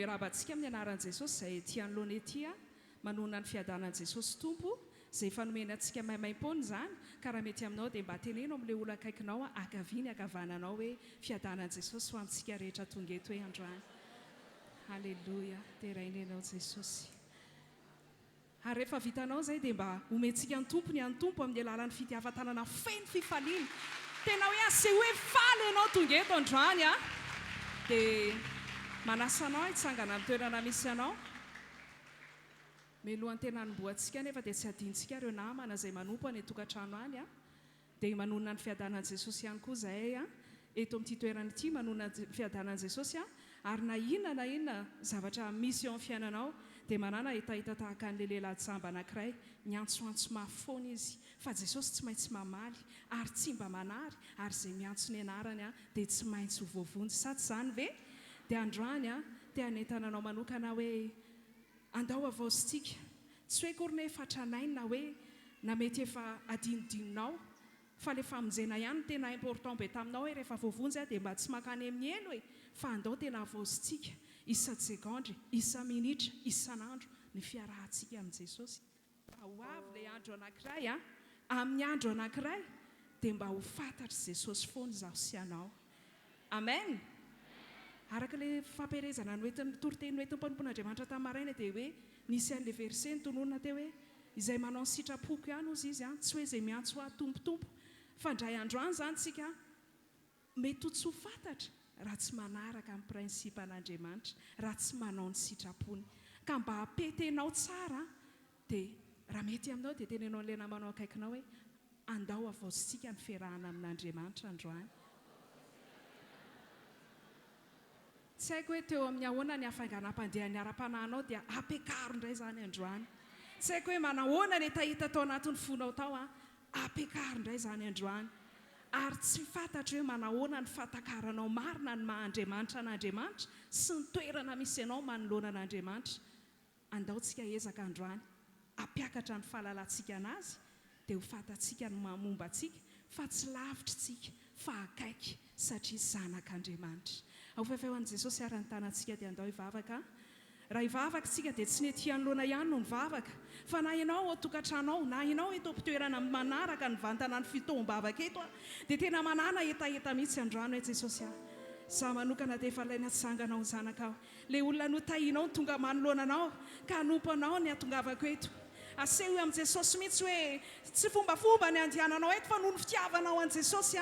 miarabantsika amin'ny anaran'i Jesosy izay tian'ny loana ety manona ny fiadanan'i Jesosy tompo izay fanomena antsika maimaim-pony izany ka raha mety aminao dia mba teneno amin'ilay olona akaikinao akaviny akavananao hoe fiadanan'i Jesosy ho amintsika rehetra tonga eto hoe androany. Halleluja, terainenao Jesosy. Ary rehefa vitanao izay dia mba omentsika ny tompo amin'ny alalan'ny fitiavan-tanana feno fifaliana. Tena hoe ase hoe faly ianao tonga eto androany dia manasanao hitsangana amin'ny toerana misy anao. Melohan'ny tena nomboantsika nefa dia tsy adintsika ireo namana izay manompo any tokantrano any dia manonona ny fiadanan'i Jesosy ihany koa zahay eto amin'ity toerana ity manonona ny fiadanan'i Jesosy ary na inona zavatra misy eo amin'ny fiainanao dia manana hitahita tahaka an'ilay lehilahy jamba anankiray miantsoantso mafoana izy fa Jesosy tsy maintsy mamaly ary tsy mba manary ary izay miantso ny anarany dia tsy maintsy ho voavonjy sa tsy izany ve? Dia androany dia hanentananao manokana hoe andao avaositsika tsy hoe korona efatranainy na hoe na mety efa adinodinonao fa ilay famonjena ihany tena important be taminao hoe rehefa voavonjy dia mba tsy makany amin'ny elo hoe fa andao tena avaositsika isa-sekondra, isa-minitra, isan'andro ny fiarahantsika amin'i Jesosy. Ho avy ilay andro anankiray amin'ny andro anankiray dia mba ho fantatry Jesosy foana izaho sy anao. Amen. Araka ilay fampiarezana noentin'ny toriteny noentin'ny mpanompon'Andriamanitra tamin'ny maraina dia hoe nisy an'ilay verset nitononona teo hoe izay manao ny sitrapoko ihany ozy izy tsy hoe izay miantso ahy tompotompo fa indray androany izany tsika mety ho tsy ho fantatra raha tsy manaraka amin'ny prinsipa'Andriamanitra, raha tsy manao ny sitrapony. Ka mba hapetenao tsara dia raha mety aminao dia tenenao an'ilay namanao akaikinao hoe andao avaositsika ny fiarahana amin'Andriamanitra androany. Tsy haiko hoe teo amin'ny ahoana ny hafainganam-pandehan'ny ara-panahinao dia apekaro indray izany androany. Tsy haiko hoe manahoana ny tahita tao anatin'ny fonao tao apekaro indray izany androany. Ary tsy fantatra hoe manahoana ny fatakaranao marina ny maha-Andriamanitra an'Andriamanitra sy ny toerana misy ianao manoloana an'Andriamanitra. Andaontsika ezaka androany apiakatra ny fahalalantsika anazy dia ho fantatsika ny momba antsika fa tsy lavitra tsika fa akaiky satria zanak'Andriamanitra. Ao faifehoan'i Jesosy ary ny tanantsika dia andao hivavaka. Raha hivavaka tsika dia tsy ny ety anoloana ihany no mivavaka fa na ianao ao tokantranao na ianao eto am-pitoerana manaraka ny vantana ny Fotoam-bavaka eto dia tena manana hetaheta mihitsy androany hoe Jesosy za manokana dia efa ilaina tsy zanganao ny zanakao. Ilay olona notahinao ny tonga manoloana anao ka hanompo anao ny hatongavako eto. Aseho amin'i Jesosy mihitsy hoe tsy fombafomba ny andiananao eto fa noho ny fitiavanao an'i Jesosy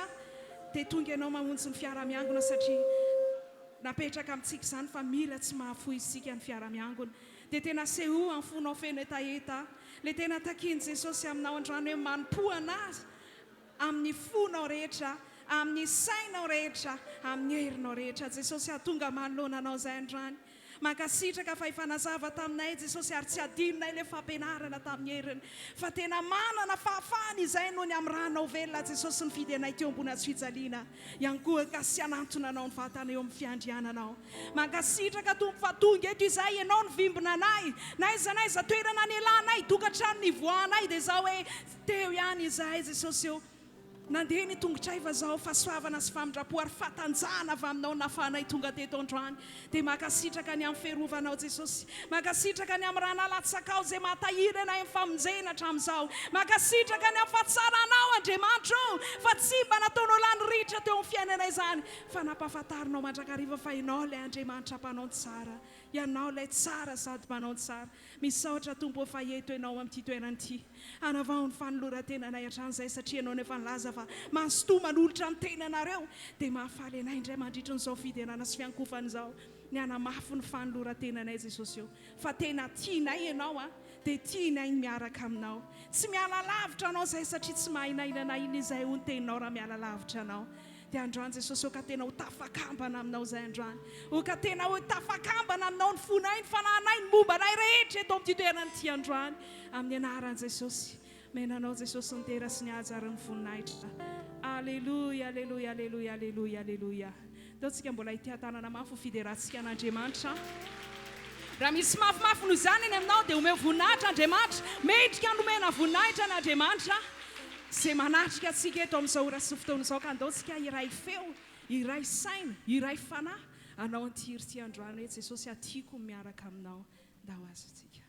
dia tonga ianao mamonjy ny fiara-miangona satria napetraka amintsika izany fa mila tsy mahafoy isika ny fiara-miangona. Dia tena seho amin'ny fonao feno hetaheta ilay tena takian'i Jesosy aminao androany hoe manompo anazy amin'ny fonao rehetra, amin'ny sainao rehetra, amin'ny herinao rehetra. Jesosy tonga manoloana anao izay androany. Mankasitraka fa hifanazava taminay Jesosy ary tsy adinonay ilay fampianarana tamin'ny heriny fa tena manana fahafahana izay noho ny amin'ny ranao velona Jesosy ny fidy anay teo ambony hazo-fijaliana ihany koa ka sy hanantona anao ny vatana eo amin'ny fiandriananao. Mankasitraka tompo fa tonga eto izay ianao ny vimbina anay na aiza toerana ny elanay tokantrano ny voanay dia izao hoe teo ihany izahay Jesosy eo nandeha ny tongotraiva zao fahasoavana sy famindrapo ary fatanjana avy aminao nafanay tonga teto androany dia makasitraka ny amin'ny fiarovanao Jesosy, makasitraka ny amin'ny raha nalatsakao izay mahatahiry anay amin'ny famonjena hatramin'izao, makasitraka ny amin'ny fahatsaranao Andriamanitra fa tsy mba nataonao lany ritra teo amin'ny fiainanay izany fa nampahafatarinao mandrakariva fa ianao ilay Andriamanitra mpanao ny tsara, ianao ilay tsara sady mpanao ny tsara. Misaotra tompo fa eto ianao amin'ity toerana ity hanavao ny fanoloran-tenanay hatramin'izay satria ianao nefa nilaza fa mahasotoa manolotra ny tenanareo dia mahafaly anay indray mandritra n'izao fidenana sy fiankofan'izao ny hanamafy ny fanoloran-tenanay Jesosy eo fa tena tianay ianao dia tianay miaraka aminao. Tsy miala lavitra anao izay satria tsy mahinainana iny izay ho ny teninao raha miala lavitra anao. Dia androany Jesosy ka tena ho tafakambana aminao izay androany, ka tena ho tafakambana aminao ny fonay ny fanahinay ny mombanay rehetra eto amin'ity toerana ity androany amin'ny anaran'i Jesosy. Menanao Jesosy ny tera sy ny haja ary ny voninahitra. Alleluia, alleluia, alleluia, alleluia, alleluia. Taontsika mbola ity tanana mafy ho fiderahantsika an'Andriamanitra. Raha misy mafimafy noho izany eny aminao dia omeo voninahitra Andriamanitra, mendrika hanomena voninahitra an'Andriamanitra izay manatrika antsika eto amin'izao ora sy fotoana izao. Ka andaontsika iray feo, iray saina, iray fanahy anao antiry ty androany hoe Jesosy atiako miaraka aminao nda ho azotsika.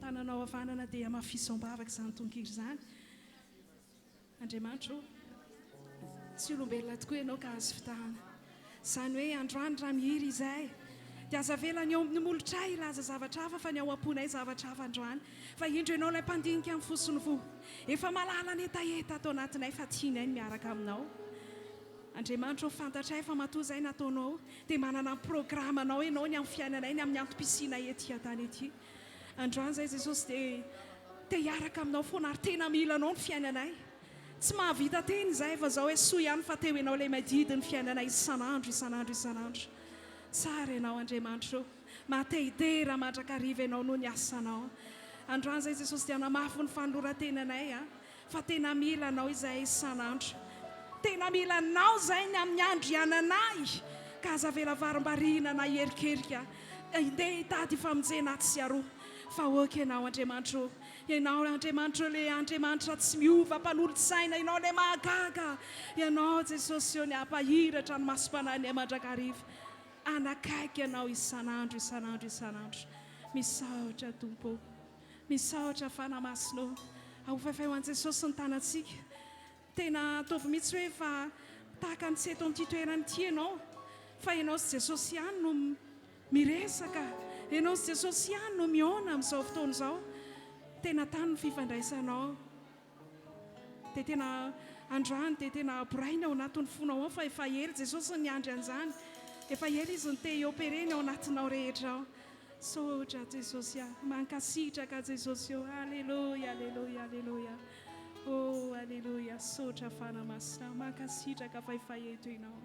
Tananao havanana dia Fotoam-bavaka izany tononkira izany. Andriamanitra tsy olombelona tokoa ianao ka azo fitahana. Izany hoe androany raha mihiry izahay dia aza velany eo amin'ny molotra ilaza zavatra hafa fa ny ao am-ponay zavatra hafa androany. Fa indro ianao ilay mpandinika amin'ny fosiny vo efa malala ny hetaheta atao anatinay fa tianay ny miaraka aminao. Andriamanitra fantatray fa matoa izay nataonao dia manana programanao ianao ny amin'ny fiainanay ny amin'ny antom-pisiana ety tany ety. Androany izay Jesosy dia hiaraka aminao foana ary tena mila anao ny fiainanay. Tsy mahavita teny izay fa izao hoe soa ihany fa teo ianao ilay madidi ny fiainanay isan'andro. Tsara ianao Andriamanitra, matehidera mandrakariva ianao noho ny asanao. Androany izay Jesosy dia namafy ny fanoloran-tenanay fa tena mila anao izay isan'andro. Tena mila anao izay ny amin'ny andro iananay ka aza vela varim-bariana na herikerika hindeha hitady famonjena aty sy aroa. Fa oka ianao Andriamanitra, ianao Andriamanitra le Andriamanitra tsy miova mpanolotsaina ianao le mahagaga ianao Jesosy eo ny ampahiratra ny masom-panahiny Andrakariva anakaiky ianao isan'andro misaotra Tompo misaotra fanamasinao ahofaifay ho an Jesosy ny tanantsika tena ataovy mihitsy hoe fa tahaka ny tsy eto amin'ity toerana ity ianao fa ianao sy Jesosy ihany no miresaka ianao sy Jesosy ihany no miona amin'izao fotoana izao tena tany ny fifandraisanao dia tena androany dia tena boraina ao anatin'ny fonao ao fa efa ela Jesosy ny andry an'izany efa ela izy ny te hioperena ao anatinao rehetra ao sotra Jesosy mankasitraka Jesosy eo alleluia alleluia alleluia oh alleluia sotra fanamasina mankasitraka fa efa eto ianao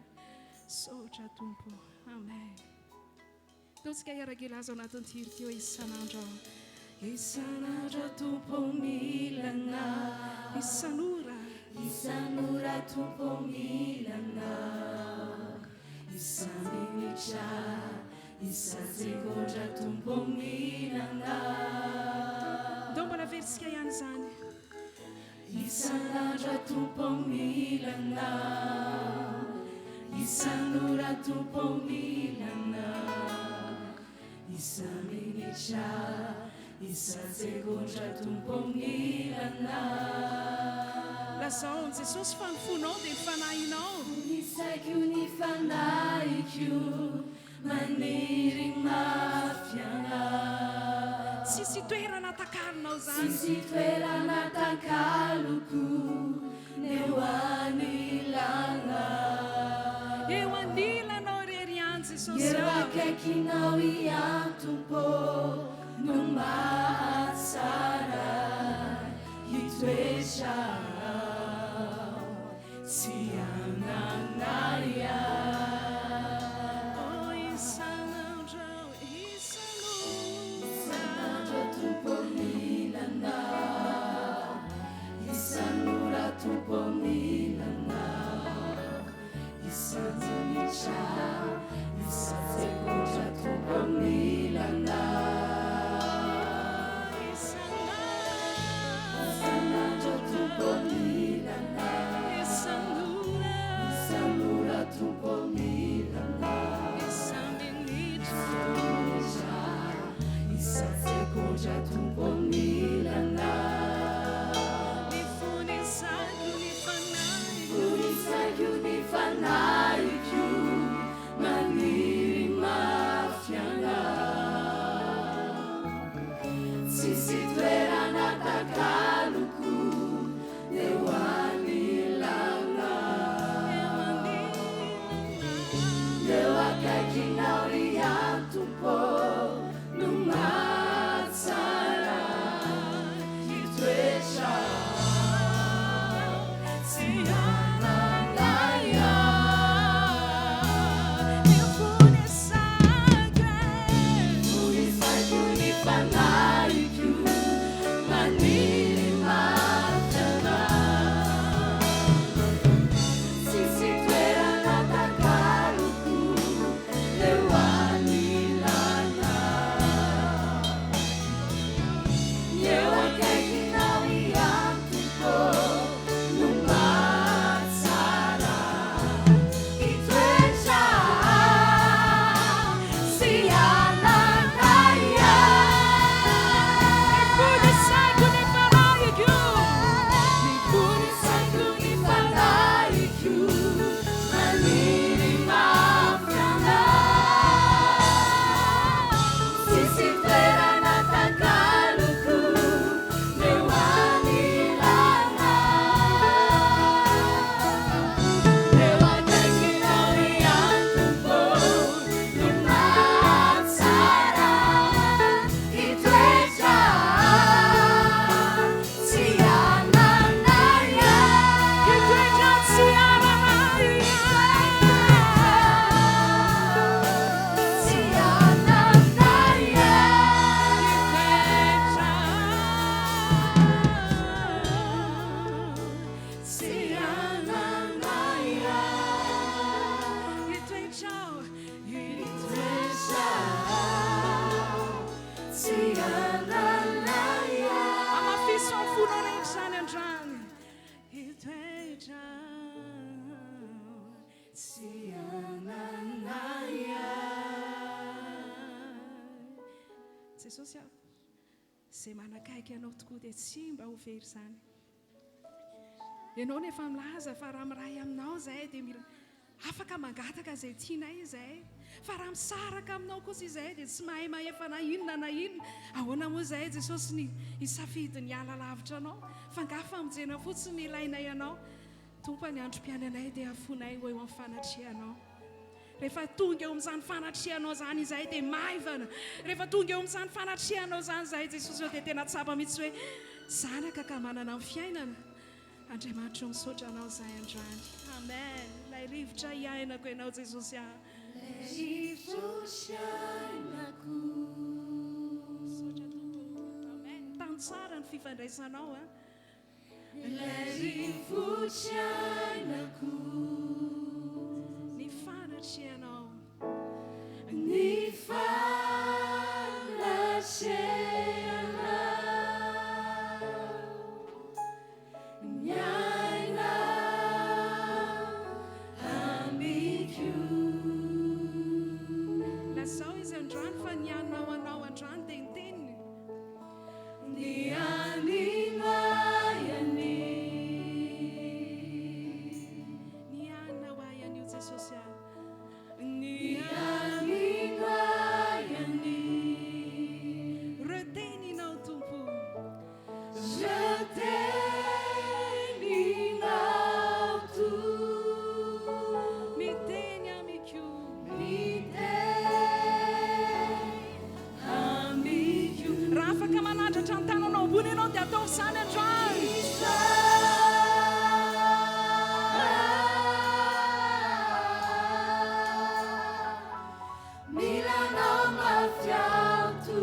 sotra Tompo amen totsika iarakilaza ao anatin'ny tirity eo isan'andro Tompo milana isanora Tompo milana isan'minitra isa-segondra Tompo milana dao mbola veritsika ihany izany isan'andro Tompo milana isanora Tompo milana isa-minitra isa-segondra Tompo milana lazao Jesosy fa ny fonao dia ny fanahinao unisaiko ny fanaiko maniry mafiana sisy toerana takalinao zany sisy toerana takaloko eo anilanao rery any Jesosy eo akaikinao ihany Tompo no mahatsara hitoetra tsy ananaya oh isan'andro Tompo milana isan'ora Tompo milana isan'minitra isa-segondra Tompo milana Tompo milana isan'ora Tompo milana isa-minitra isa-segondra Tompo milana funisaiko ny fanaiko maniry mafiana Jesosy zay manakaiky ianao tokoa dia tsy mba ho very izany. Ianao nefa milaza fa raha miray aminao izay dia mila afaka mangataka izay tianay izay. Fa raha misaraka aminao kosa izay dia tsy mahay mahefa na inona na inona. Ahoana moa izay Jesosy ny isafidy ny ala lavitra anao. Fa ngafa mijenona fotsiny ilaina ianao. Tompo ny androm-piainanay dia afonay ho eo amin'ny fanatrianao. Rehefa tonga eo amin'izany fanatrianao izany izay dia maivana. Rehefa tonga eo amin'izany fanatrianao izany izay Jesosy dia tena tsapa mihitsy hoe zanaka ka manana amin'ny fiainana. Andriamanitra misaotra anao izay androany. Amen. Ilay rivotra iainako ianao Jesosy. Ilay rivotra iainako. Misaotra Tompo. Amen. Tany tsara ny fifandraisanao. Ilay rivotra iainako. Ny fanatrianao. Ny fanatrianao. Miaina ambiko. Lazao izy androany fa nianao anao androany dia niteniny. Ny anina iany. Ny anao iany io Jesosy. Ny anina iany. Reteninao Tompo. Reteninao tu. Miteny amikio. Raha afaka manandratra ny tananao ambony ianao dia atao izany androany. Milanao mafiautu.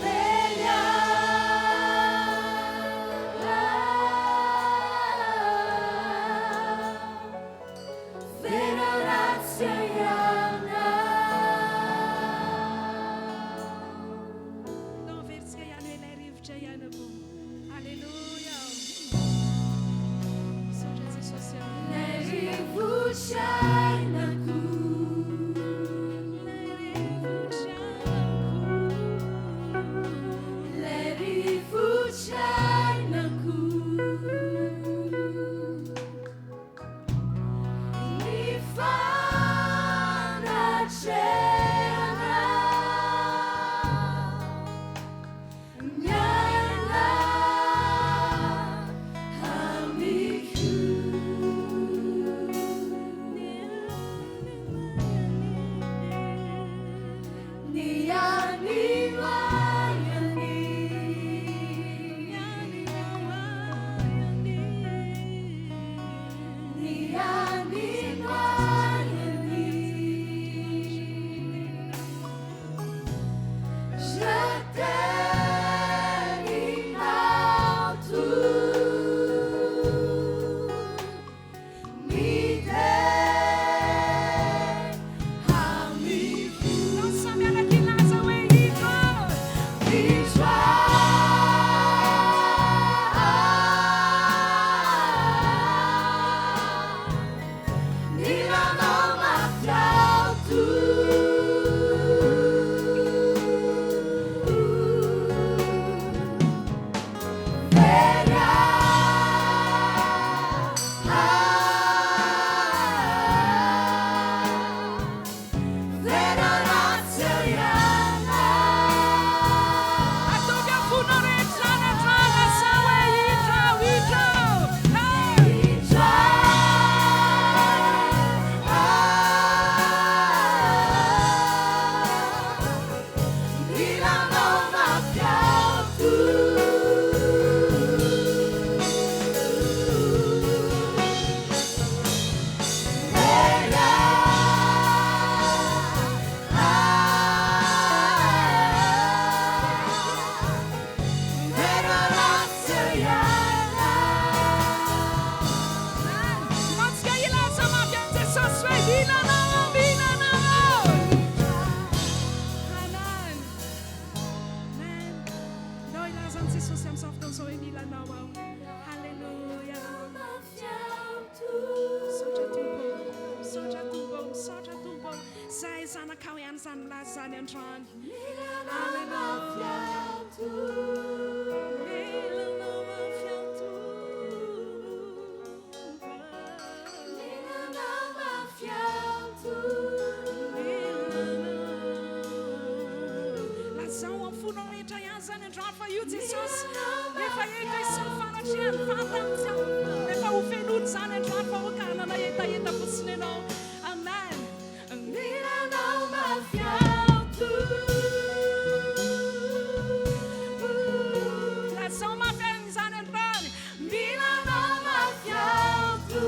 Velha vera razia iana. Dao veritsika ihany ilay rivotra ianako. Alleluia. Misaotra Jesosy. Ilay rivotra iainako. Ilay rivotra Ilay rivotra iainako. Ny fanatrianao. Miaina ambiko. Ny anima iany. Ny anima iany. Je t'aime tu. Mi te amico. non samiana chi laza hoe iko. Milanao mafiautu. Vera vera razia iana. Atobia funoretra na drama sa hoe iko. Milanao mafiautu. Vera vera razia iana. Non ska ilaza mafia Jesosy hoe vilanao. Amen. Amen. Dao ilazan'i Jesosy amin'ny fotoana izao hoe milanao ao. Halleluja. Misaotra tompo zay zanakao ihany zany milaza zany androany. Halleluja. Lazao amin'ny fonao rehetra ihany zany androany fa io Jesosy rehefa eka isy fanatriany fantamitsy rehefa ho felony zany androany fa hokanana etaeta fotsiny ianao. Amen. Milanao mafiato. Lazao mafiainy zany androany. Milanao mafiato.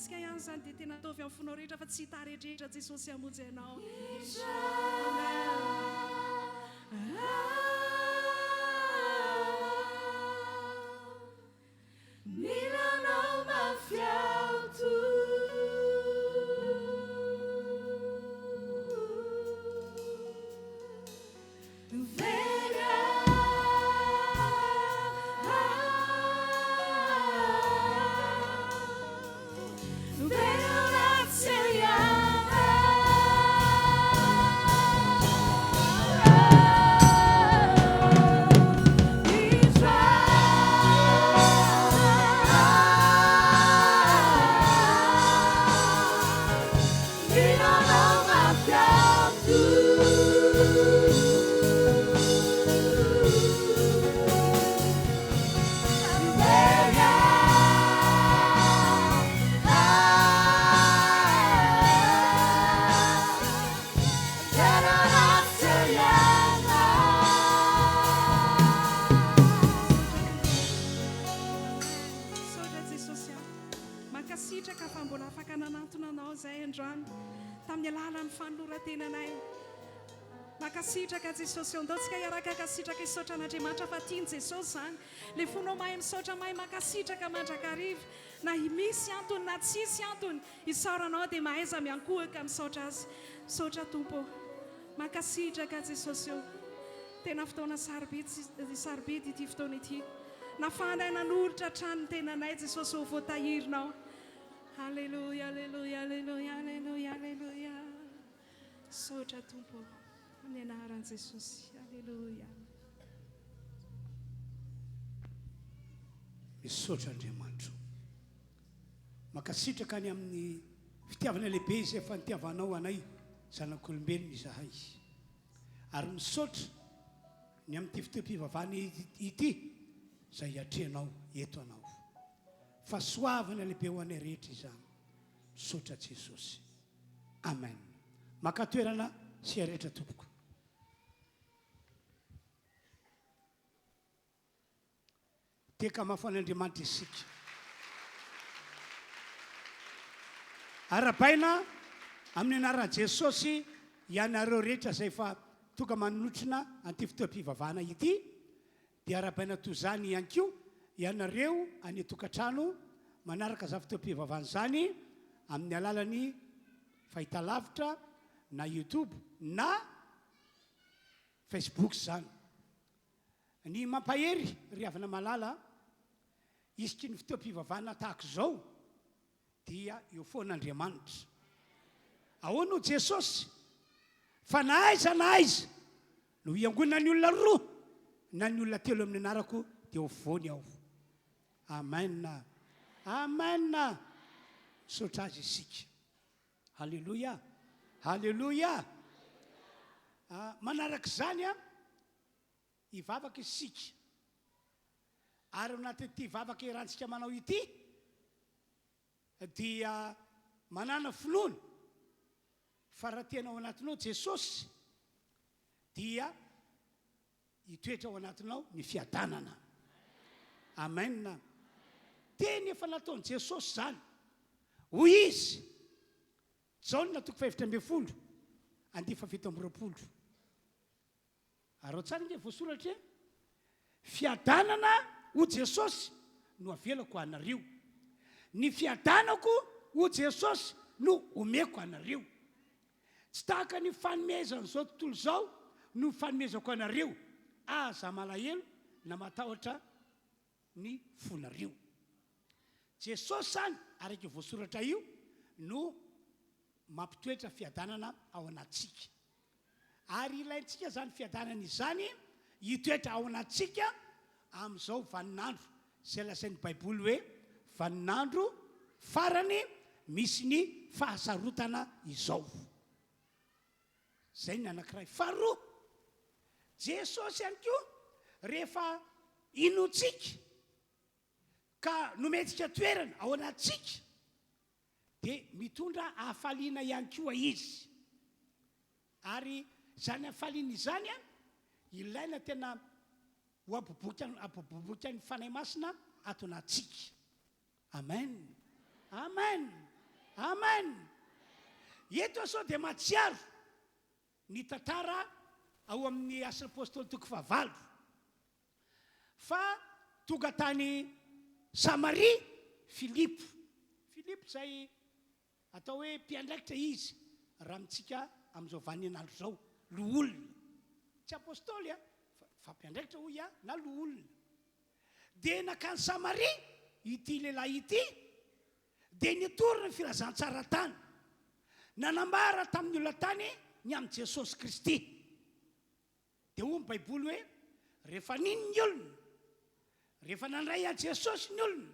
Ska ihany zany dia tena ataovy amin'ny fonao rehetra fa tsy hitarehetra Jesosy hamonjy ianao. Milanao mafiato. Makasitraka Jesosy eo ndao tsika iaraka kasitraka isaotra an'Andriamanitra fa tiany Jesosy zany le fonao mahay misaotra mahay makasitraka mandrakariva na misy antony na tsisy antony isaoranao dia mahaiza miankohaka misaotra azy. Misaotra tompo makasitraka Jesosy eo tena fotoana sarobidy ity fotoana ity nafandray nanolotra trano tenanay Jesosy ho voatahirinao. Halleluja, halleluja, halleluja, halleluja, halleluja. Misaotra tompo amin'ny anaran'i Jesosy. Halleluja. Misaotra Andriamanitra. Makasitraka any amin'ny fitiavana lehibe izy efa nitiavanao anay zanak'olombelona izahay. Ary misaotra ny amin'ity fotoam-pivavahana ity izay atrehanao eto anao. Fa soavana lehibe ho anay rehetra izany. Misaotra Jesosy. Amen. Makatoerana sy rehetra tompoko. Teka mafan'Andriamanitra isika. Arabaina amin'ny anaran'i Jesosy ianareo rehetra izay fa toka manotrona an'ity fotoam-pivavahana ity dia arabaina toy izany ihany koa ianareo any tokantrano manaraka za fotoam-pivavahana izany amin'ny alalan'ny fahitalavitra na YouTube na Facebook zany. Ny mampahery ry havana malala isitry ny fotoam-pivavahana tahaka izao dia eo foan'Andriamanitra. Ahoana ho Jesosy? Fa na aiza no iangonana ny olona roa na ny olona telo amin'ny anarako dia voany aho. Amen. Amen. Sotra azy isika. Halleluja. Halleluja. Manaraka izany hivavaka isika. Ary anatin'ity vavaka irantsika manao ity dia manana finoana fa raha tena ao anatinao Jesosy dia hitoetra ao anatinao ny fiadanana. Amen. Teny efa nataon'i Jesosy zany. Hoy izy Jaona 5:20 andiy 7:20. Arao tsara nge voasoratra fiadanana ho Jesosy no avelako anareo. Ny fiadanako ho Jesosy no omeko anareo. Tsy tahaka ny fanomezana zao tontolo zao no fanomezako anareo. Aza malahelo na matahotra ny fonareo. Jesosy zany araka voasoratra io no mampitoetra fiadanana ao anatsika. Ary ilaintsika zany fiadanana izany hitoetra ao anatsika amin'izao vaninandro izay lazain'ny Baiboly hoe vaninandro farany misy ny fahasarotana izao. Zay ny anankiray. Faharoa, Jesosy ihany koa rehefa inotsika ka nometsika toerana ao anatsika dia mitondra hafaliana ihany koa izy. Ary zany hafaliana izany ilaina tena ho aboboka ny fanahy masina ato anatsika. Amen. Amen. Amen. Eto sao dia matsiaro ny tantara ao amin'ny Asa Apôstôly 9 fa tonga tany Samaria Filipo. Filipo zay atao hoe mpiandraikitra izy raha mitsika amin'izao vaninandro zao, loholona. Tsy apôstôly fa mpiandraikitra hoy na loholona. Dia nakany Samaria ity lehilahy ity dia nitorina ny filazantsara tany, nanambara tamin'ny olona tany ny amin'ny Jesosy Kristy. Dia hoy ny Baiboly hoe rehefa niny ny olona, rehefa nandray an Jesosy ny olona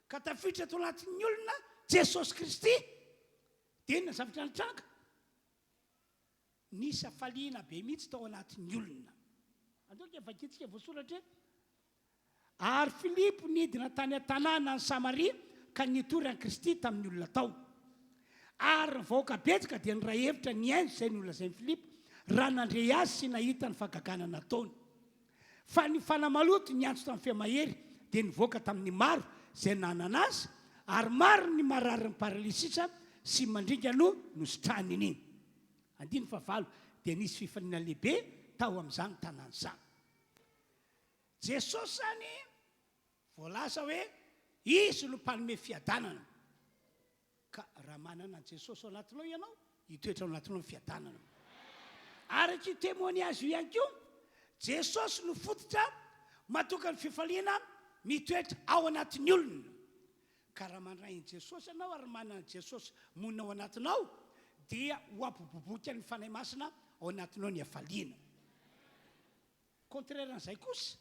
ka tafiditra ato anatin'ny olona Jesosy Kristy dia na zavatra nitranga nisy hafaliana be mihitsy tao anatin'ny olona. Andoka vakitsika voasoratra ary Filipo nidina tany an-tanàna ny Samaria ka nitory an Kristy tamin'ny olona tao. Ary ny vahoaka betsaka dia ny ray hevitra ny ainy izay ny olona izay ny Filipo raha nandre azy sy nahita ny fahagagana nataony. Fa ny fanamaloto ny antso tamin'ny fehamahery dia nivoaka tamin'ny maro izay nanana azy, ary maro ny marary ny paralysisa sy mandringa no sitranyny. 9 dia nisy fifaliana lehibe tao amin'izany tanàna izany. Jesosy zany voalaza hoe izy no mpanome fiadanana. Ka raha manana an Jesosy ao anatinao ianao, hitoetra ao anatinao ny fiadanana. Araka io témoignage ihany koa, Jesosy no fototra matoka ny fifaliana mitoetra ao anatin'ny olona. Ka raha mandray an Jesosy ianao ary manana Jesosy monina ao anatinao dia ho aboboboka ny fanahy masina ao anatinao ny hafaliana. Contraire an'izay kosa,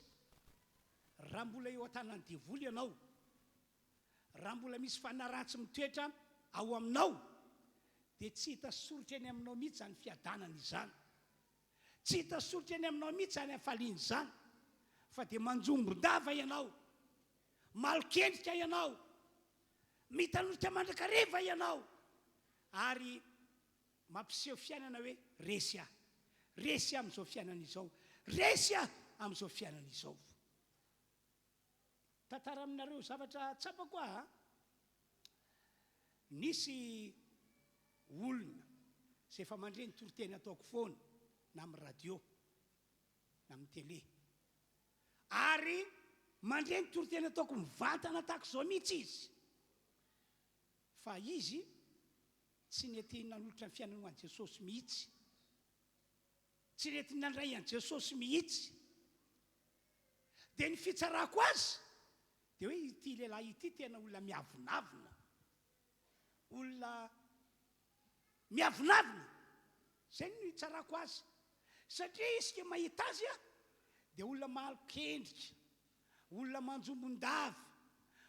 raha mbola eo an-tanany devoly ianao, raha mbola misy fanaratsy mitoetra ao aminao dia tsy hita soritra eny aminao mihitsy zany fiadanana izany. Tsy hita soritra eny aminao mihitsy zany hafaliana izany. Fa dia manjombondava ianao, malokendrika ianao, mitanotika mandrakariva ianao, ary mampiseho fiainana hoe resy aho, resy amin'izao fiainana izao, resy aho amin'izao fiainana izao. Tantara aminareo zavatra tsapako aho. Nisy olona izay efa mandre ny toriteny ataoko foana na amin'ny radio na amin'ny télé, ary mandre ny toriteny ataoko mivantana tahaka izao mihitsy izy. Fa izy tsy nety nanolotra ny fiainana an Jesosy mihitsy, tsy nety nandray an Jesosy mihitsy. Dia ny fitsarako azy dia hoe ity lehilahy ity tena olona miavonavina, olona miavonavina, zay no itsarako azy. Satria isika mahita azy a dia olona malokendrika, olona manjombon-davy,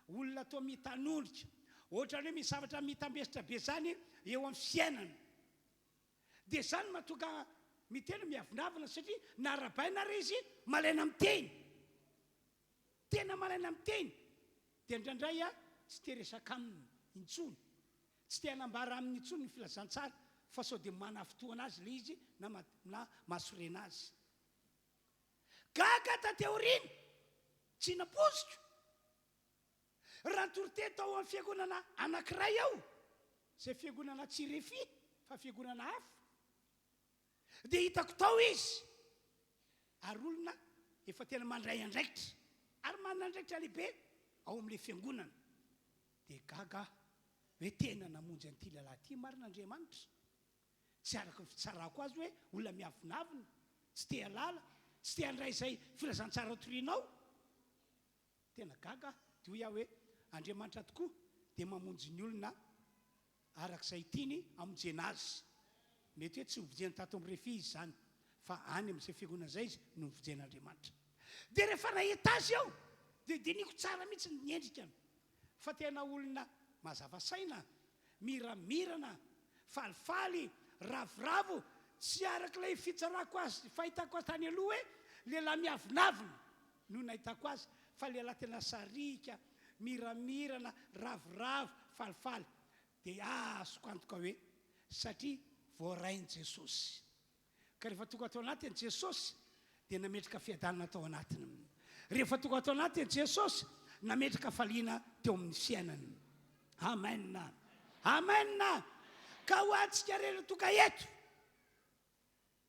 olona toa mitanondrika, ohatrany hoe misy zavatra mitambesitra be zany eo amin'ny fiainana. Dia zany mahatonga miteny miavonavina satria narabaina ry izy malaina miteny, tena malaina miteny. Dia indraindray a tsy te resaka aminy intsony, tsy te hanambara amin'ny intsony ny filazantsara, fa sao dia mana fotoana azy le izy na mahasorena azy. Gaga tateoriana tsy napoziko raha torote tao amin'ny fiangonana anankiray ao, izay fiangonana tsy RHEFI fa fiangonana hafa, dia hitako tao izy ary olona efa tena mandray andraikitra ary manana andraikitra lehibe ao amin'ilay fiangonana. Dia gaga hoe tena namonjy an'ity lehilahy ity marin'Andriamanitra, tsy araka ny fitsarako azy hoe olona miavonavina, tsy te halala, tsy te handray izay filazantsara torianao. Tena gaga dia hoe aho hoe Andriamanitra tokoa dia mamonjy ny olona arak'izay tiany amonjena azy. Mety hoe tsy novojena tato amin'ny RHEFI izy zany, fa any amin'izay fiangonana izay izy no novojen'Andriamanitra. Dia rehefa nahita azy aho dia diniko tsara mihitsy ny endrikany, fa tena olona mazava saina, miramirana, falifaly, ravoravo, tsy arak'ilay fitsarako azy fahitako azy tany aloha hoe lehilahy miavonavina no nahitako azy, fa lehilahy tena sarika, miramirana, ravoravo, falifaly. Dia azoko antoka hoe satria voarainy Jesosy, ka rehefa tonga atao anatiny Jesosy dia nametraka fiadanana tao anatiny. Rehefa tonga atao anatiny Jesosy nametraka faliana teo amin'ny fiainany. Amen, amen. Ka ho antsika rehetra tonga eto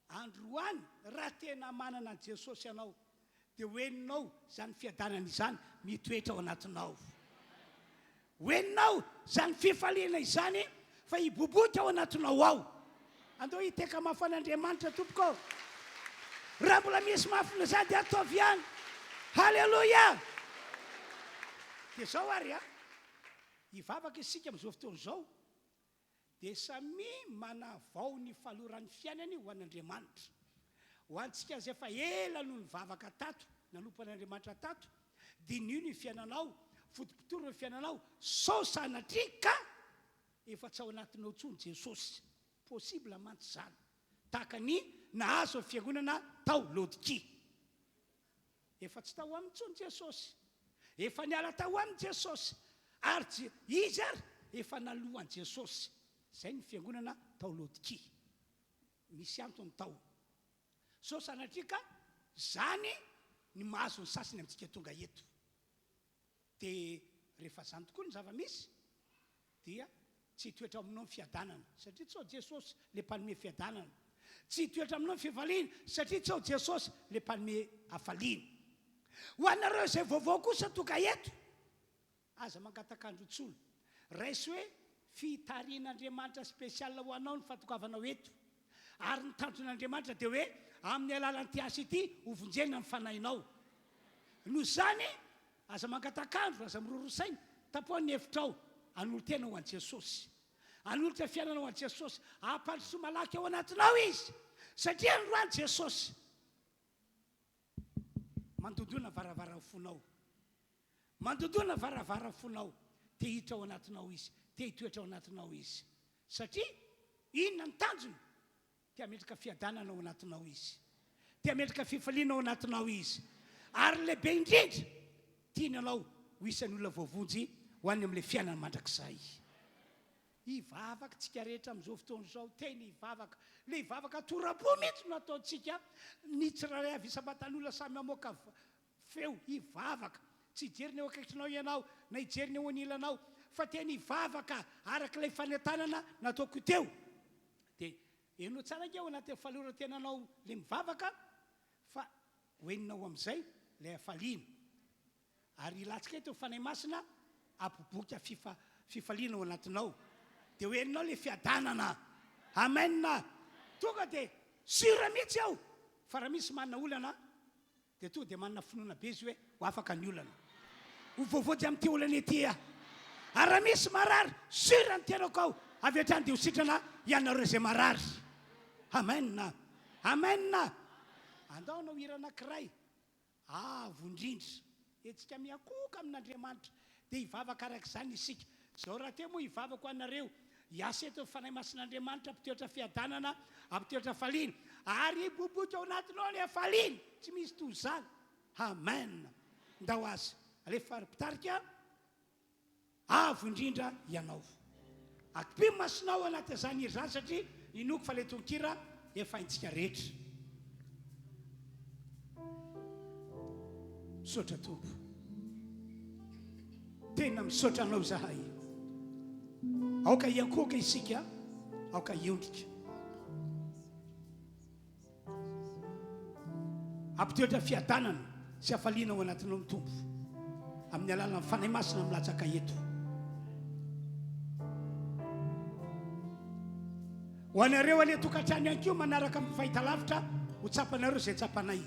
androany, raha tena manana Jesosy ianao dia hoeninao zany fiadanana izany mitoetra ao anatinao, hoeninao zany fifaliana izany fa hiboboka ao anatinao ao. Andao hiteka mafan'Andriamanitra tompoko, raha mbola misy mafina zany dia ataovy ihany. Halleloia. Dia zao ary hivavaka isika amin'izao fotoana izao dia samy manavao ny faloran'ny fiainany ho an'Andriamanitra. Ho antsika izay efa ela no nivavaka tato, nanompo an'Andriamanitra tato, dinio ny fiainanao, fotompitoro ny fiainanao, sao sanatria ka efa tsy ao anatinao intsony Jesosy. Possible mantsy zany, tahaka ny nahazo ny fiangonana tao Laodikia. Efa tsy tao aminy intsony Jesosy, efa niala tao aminy Jesosy, ary izy ary efa nalohan'i Jesosy. Zay ny fiangonana tao Laodikia, misy antony tao. So sanatria ka zany ny mahazo ny sasany amintsika tonga eto. Dia rehefa zany tokoa ny zava-misy dia tsy hitoetra aminao ny fiadanana satria tsy ao Jesosy le mpanome fiadanana, tsy hitoetra aminao ny fifaliana satria tsy ao Jesosy le mpanome hafaliana. Ho anareo izay vaovao kosa tonga eto, aza mangatakandro intsony, raisy hoe fitarian'Andriamanitra spesiala ho anao ny fatokavanao eto, ary ny tanjon'Andriamanitra dia hoe amin'ny alalan'ity asa ity hovonjena ny fanahinao. Noho zany aza mangatakandro, aza mirorosaina, tapohan'ny hevitrao, anolo tena ho an'i Jesosy, anolotra fiainana ho an'i Jesosy, ampandroso malaky ao anatinao izy, satria androany Jesosy mandodona varavara fonao, mandodona varavara fonao, te hiditra ao anatinao izy, te hitoetra ao anatinao izy, satria inona ny tanjony? Te hametraka fiadanana ao anatinao izy, te hametraka fifaliana ao anatinao izy, ary lehibe indrindra tiany anao ho isan'ny olona voavonjy ho any amin'ilay fiainana mandrakizay. Hivavaka tsika rehetra amin'izao fotoana izao, teny hivavaka, le hivavaka tora-po mihitsy no ataontsika, ny tsirairay avy isambatan'olona samy mamoaka feo, hivavaka, tsy hijery ny eo akaikitrinao ianao, na hijery ny eo anilanao, fa teny hivavaka arak'ilay fanentanana nataoko teo. Dia enao tsara ke ao anatin'ny fahaloran-tenanao le mivavaka, fa hoeninao amin'izay ilay hafaliana, ary ilatsika eto fanahy masina apoboka fifaliana ao anatinao, dia hoeninao le fiadanana. Amen. Tonga dia sira mihitsy aho, fa raha misy manana olana dia tonga dia manana finoana be izy hoe ho afaka ny olana. ho voavoajy amin'ity olana ety a ary raha misy marary sira ny tianako ao avy hatrany dia ho sitrana ianareo izay marary amena amena andao anao hira anankiray avo indrindra etsika miakoka amin'Andriamanitra dia hivavaka araka izany isika zao raha te moa hivavaka ho anareo hiasa eto fanahy masin'Andriamanitra ampitoetra fiadanana ampitoetra faliana ary boboka ao anatinao ny afaliana tsy misy toy izany amen ndao azy alefa pitarika avo indrindra ianao akipy masinao anaty izany hira izany satria inoko fa le tonkira efa haintsika rehetra misaotra tompo tena misaotra anao zahay aoka hiankoka isika aoka hiondrika ampitoetra fiadanana sy hafaliana ao anatinao ny tompo amin'ny alalana fanahy masina milatsaka eto ho anareo ale tokantrano ihany koa manaraka amin'ny fahitalavitra ho tsapanareo izay tsapanay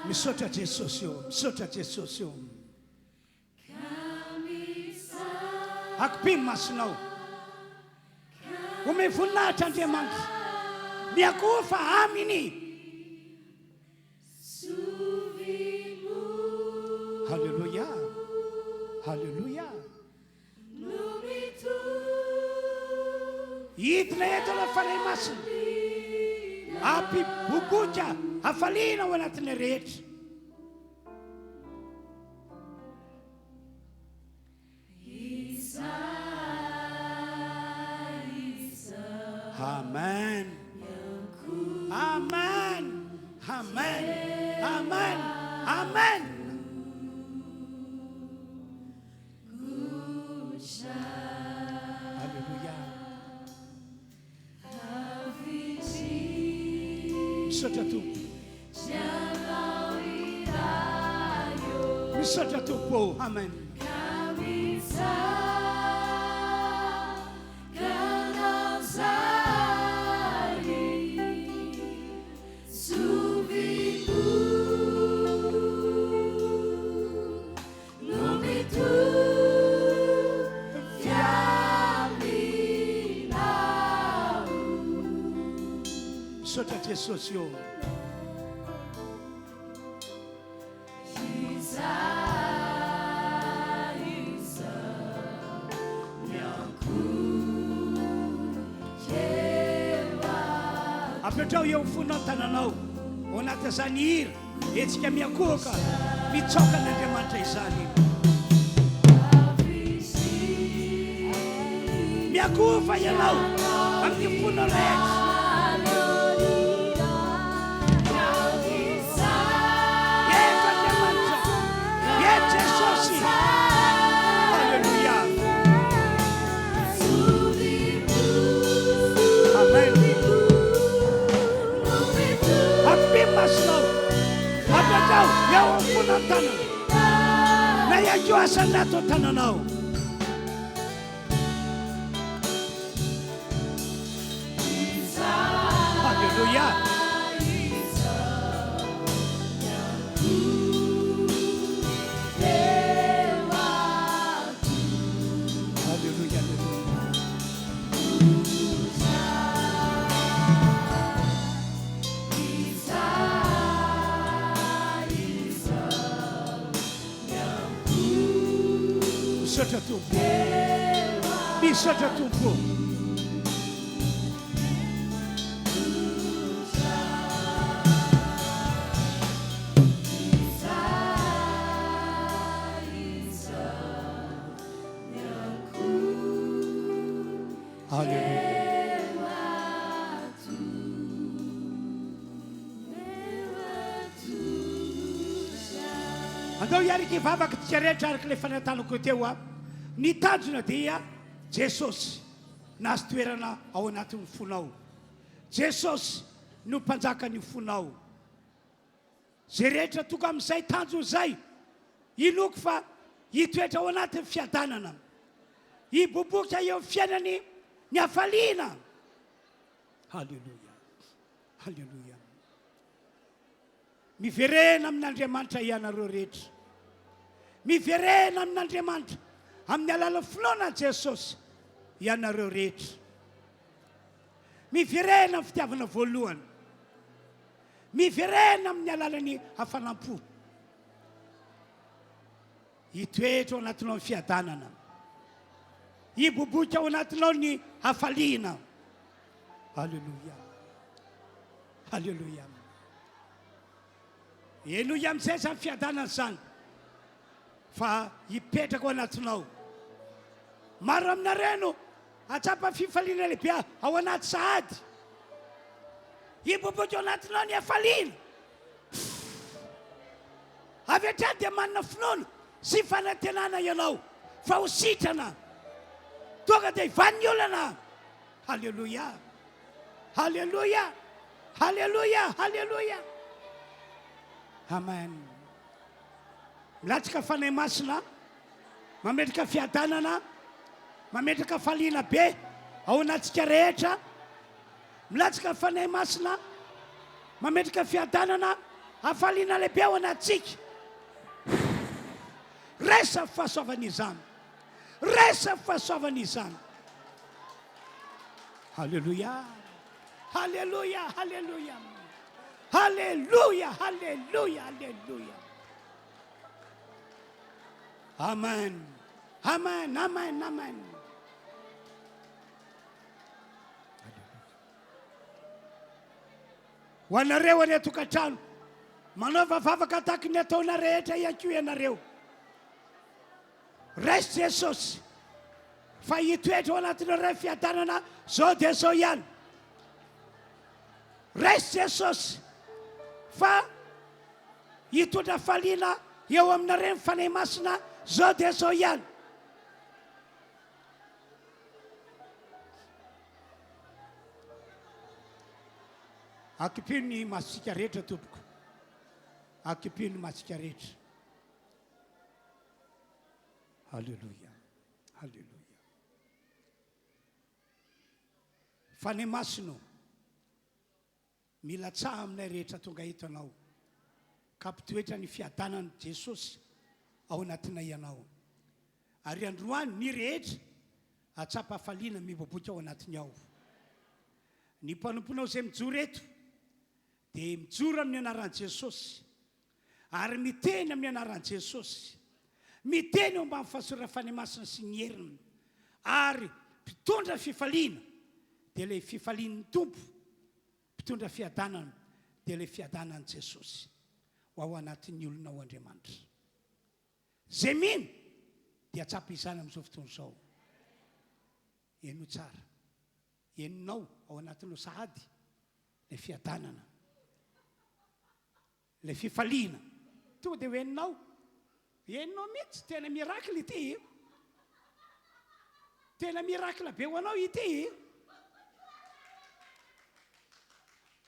misaotra Jesosy eo misaotra Jesosy eo akipy masinao ome voninahitra Andriamanitra miakofa aminy halleluja halleluja hidina eto la fanahy masina ampy boboka hafaliana ao anatin'ny rehetra amen amen amen amen amen halleluja misaotra tompo misaotra tompo amen misaotra Jesosy eo apetrao eo fonao tananao ao anaty izany hira etsika miakoka mitsoka n'Andriamanitra izany miakofa ianao amin'ny fonao rehetra eto Andriamanitra eto Jesosy halleluja amen masinao apetrao eo amin'ny fonao tanana na ianko asana atao tananao halleluja halleluja misaotra tompo misaotra tompo andao hiariky vavaka tika rehetra araka le fanatanako teo a ny tanjona dia Jesosy nazy toerana ao anatin'ny fonao Jesosy no mpanjaka ny fonao zay rehetra toka amin'izay tanjo zay inoko fa hitoetra ao anatin'ny fiadanana hiboboka eo fiainany ny hafaliana. Halleloia, halleloia. Miverena amin'Andriamanitra ianareo rehetra, miverena amin'Andriamanitra amin'ny alala finoana Jesosy ianareo rehetra, miverena amin'ny fitiavana voalohany, miverena amin'ny alalany hafanampo. Hitoetra ao anatinao ny fiadanana, hiboboka ao anatinao ny hafaliana. Halleluia, halleluia. Eno amin'izay zany fiadanana zany fa hipetraka ao anatinao. Maro aminareno atsapa fifaliana lehibe ao anaty sahady, hiboboka ao anatinao ny hafaliana. Avy hatrany dia manana finoana sy fanantenana ianao fa ho sitrana tonga dia hivan'ny olana. Halleluia, halleluia, halleluia, halleluia. Amen. Milatsaka fanahy masina, mametraka fiadanana, mametraka faliana be ao anatsika rehetra. Milatsaka fanahy masina, mametraka fiadanana, hafaliana lehibe ao anatsika. Resa fahasoavana izany, resa fahasoavana izany. Halleluia, halleluia, halleluia, halleluia, halleluia, halleluia. Amen, amen, amen, amen. Ho anareo any atokantrano, manaova vavaka tahaka ny ataona rehetra ihany-ko ianareo. Resy Jesosy fa hitoetra ao anatin'ireo fiadanana zao dia zao ihany. Resy Jesosy fa hitondra faliana eo aminareo fanahy masina zao dia zao ihany. Akipino ny masitsika rehetra tompoko, akipino ny masitsika rehetra. Halleluia, halleluia. Fanahy masino, mila tsaha aminay rehetra tonga hitanao ka mpitoetra ny fiadanany Jesosy ao anatinay ianao. Ary androany ny rehetra atsapa faliana miboboka ao anatiny ao. Ny mpanomponao izay mijoro eto dia mijoro amin'ny anaran'i Jesosy ary miteny amin'ny anaran'i Jesosy, miteny eo ambany fahasorana fanahy masina sy ny heriny, ary mpitondra fifaliana dia ilay fifalian'ny tompo, mpitondra fiadanana dia ilay fiadanan'i Jesosy ho ao anatin'ny olona ao Andriamanitra. Zay mino dia tsapa izany amin'izao fotoana izao. Eno tsara, enonao ao anatinao sahady ilay fiadanana, ilay fifaliana. Tonga dia ho enonao, enonao mihitsy, tena mirakla ity, tena mirakla be ho anao ity.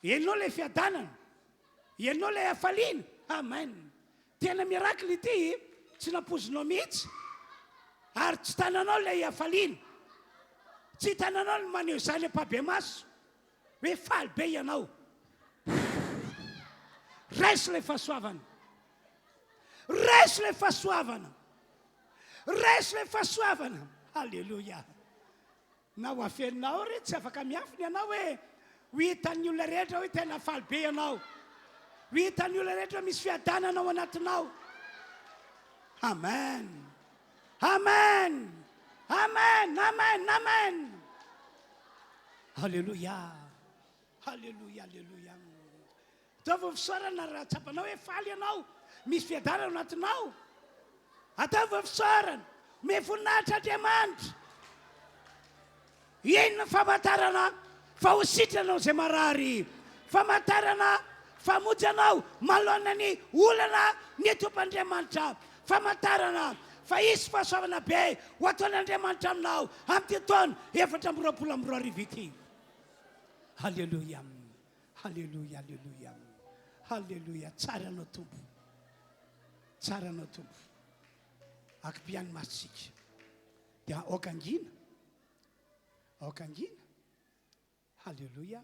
Enonao ilay fiadanana, enonao ilay hafaliana. Amen. Tena mirakla ity, tsy nampozinao mihitsy, ary tsy tananao ilay hafaliana, tsy tananao ny maneho izany ampabe maso hoe faly be ianao. Resy ilay fahasoavana, resy ilay fahasoavana, resy ilay fahasoavana. Halleluia. Na ho afeninao re tsy afaka miafiny ianao hoe ho hitan'ny olona rehetra hoe tena faly be ianao, ho hitan'ny olona rehetra misy fiadanana ao anatinao. Amen, amen, amen, amen, amen. Halleluia, halleluia, halleluia. Ataova fisaorana raha tsapanao hoe faly ianao, misy fiadanana ao anatinao. Ataova fisaorana, mivoninahitra Andriamanitra. Inona famantarana fa ho sitranao izay marary, famantarana famonjy anao manoloana ny olana ny tompoandriamanitra, famantarana fa hisy fahasoavana be ho ataon'Andriamanitra aminao amin'ity taona 2024 ity. Halleluia, halleluia, halleluia, halleluia. Tsara anao tompo, tsara anao tompo. Akimpiany masitsika, dia aokangina aokangina halleloia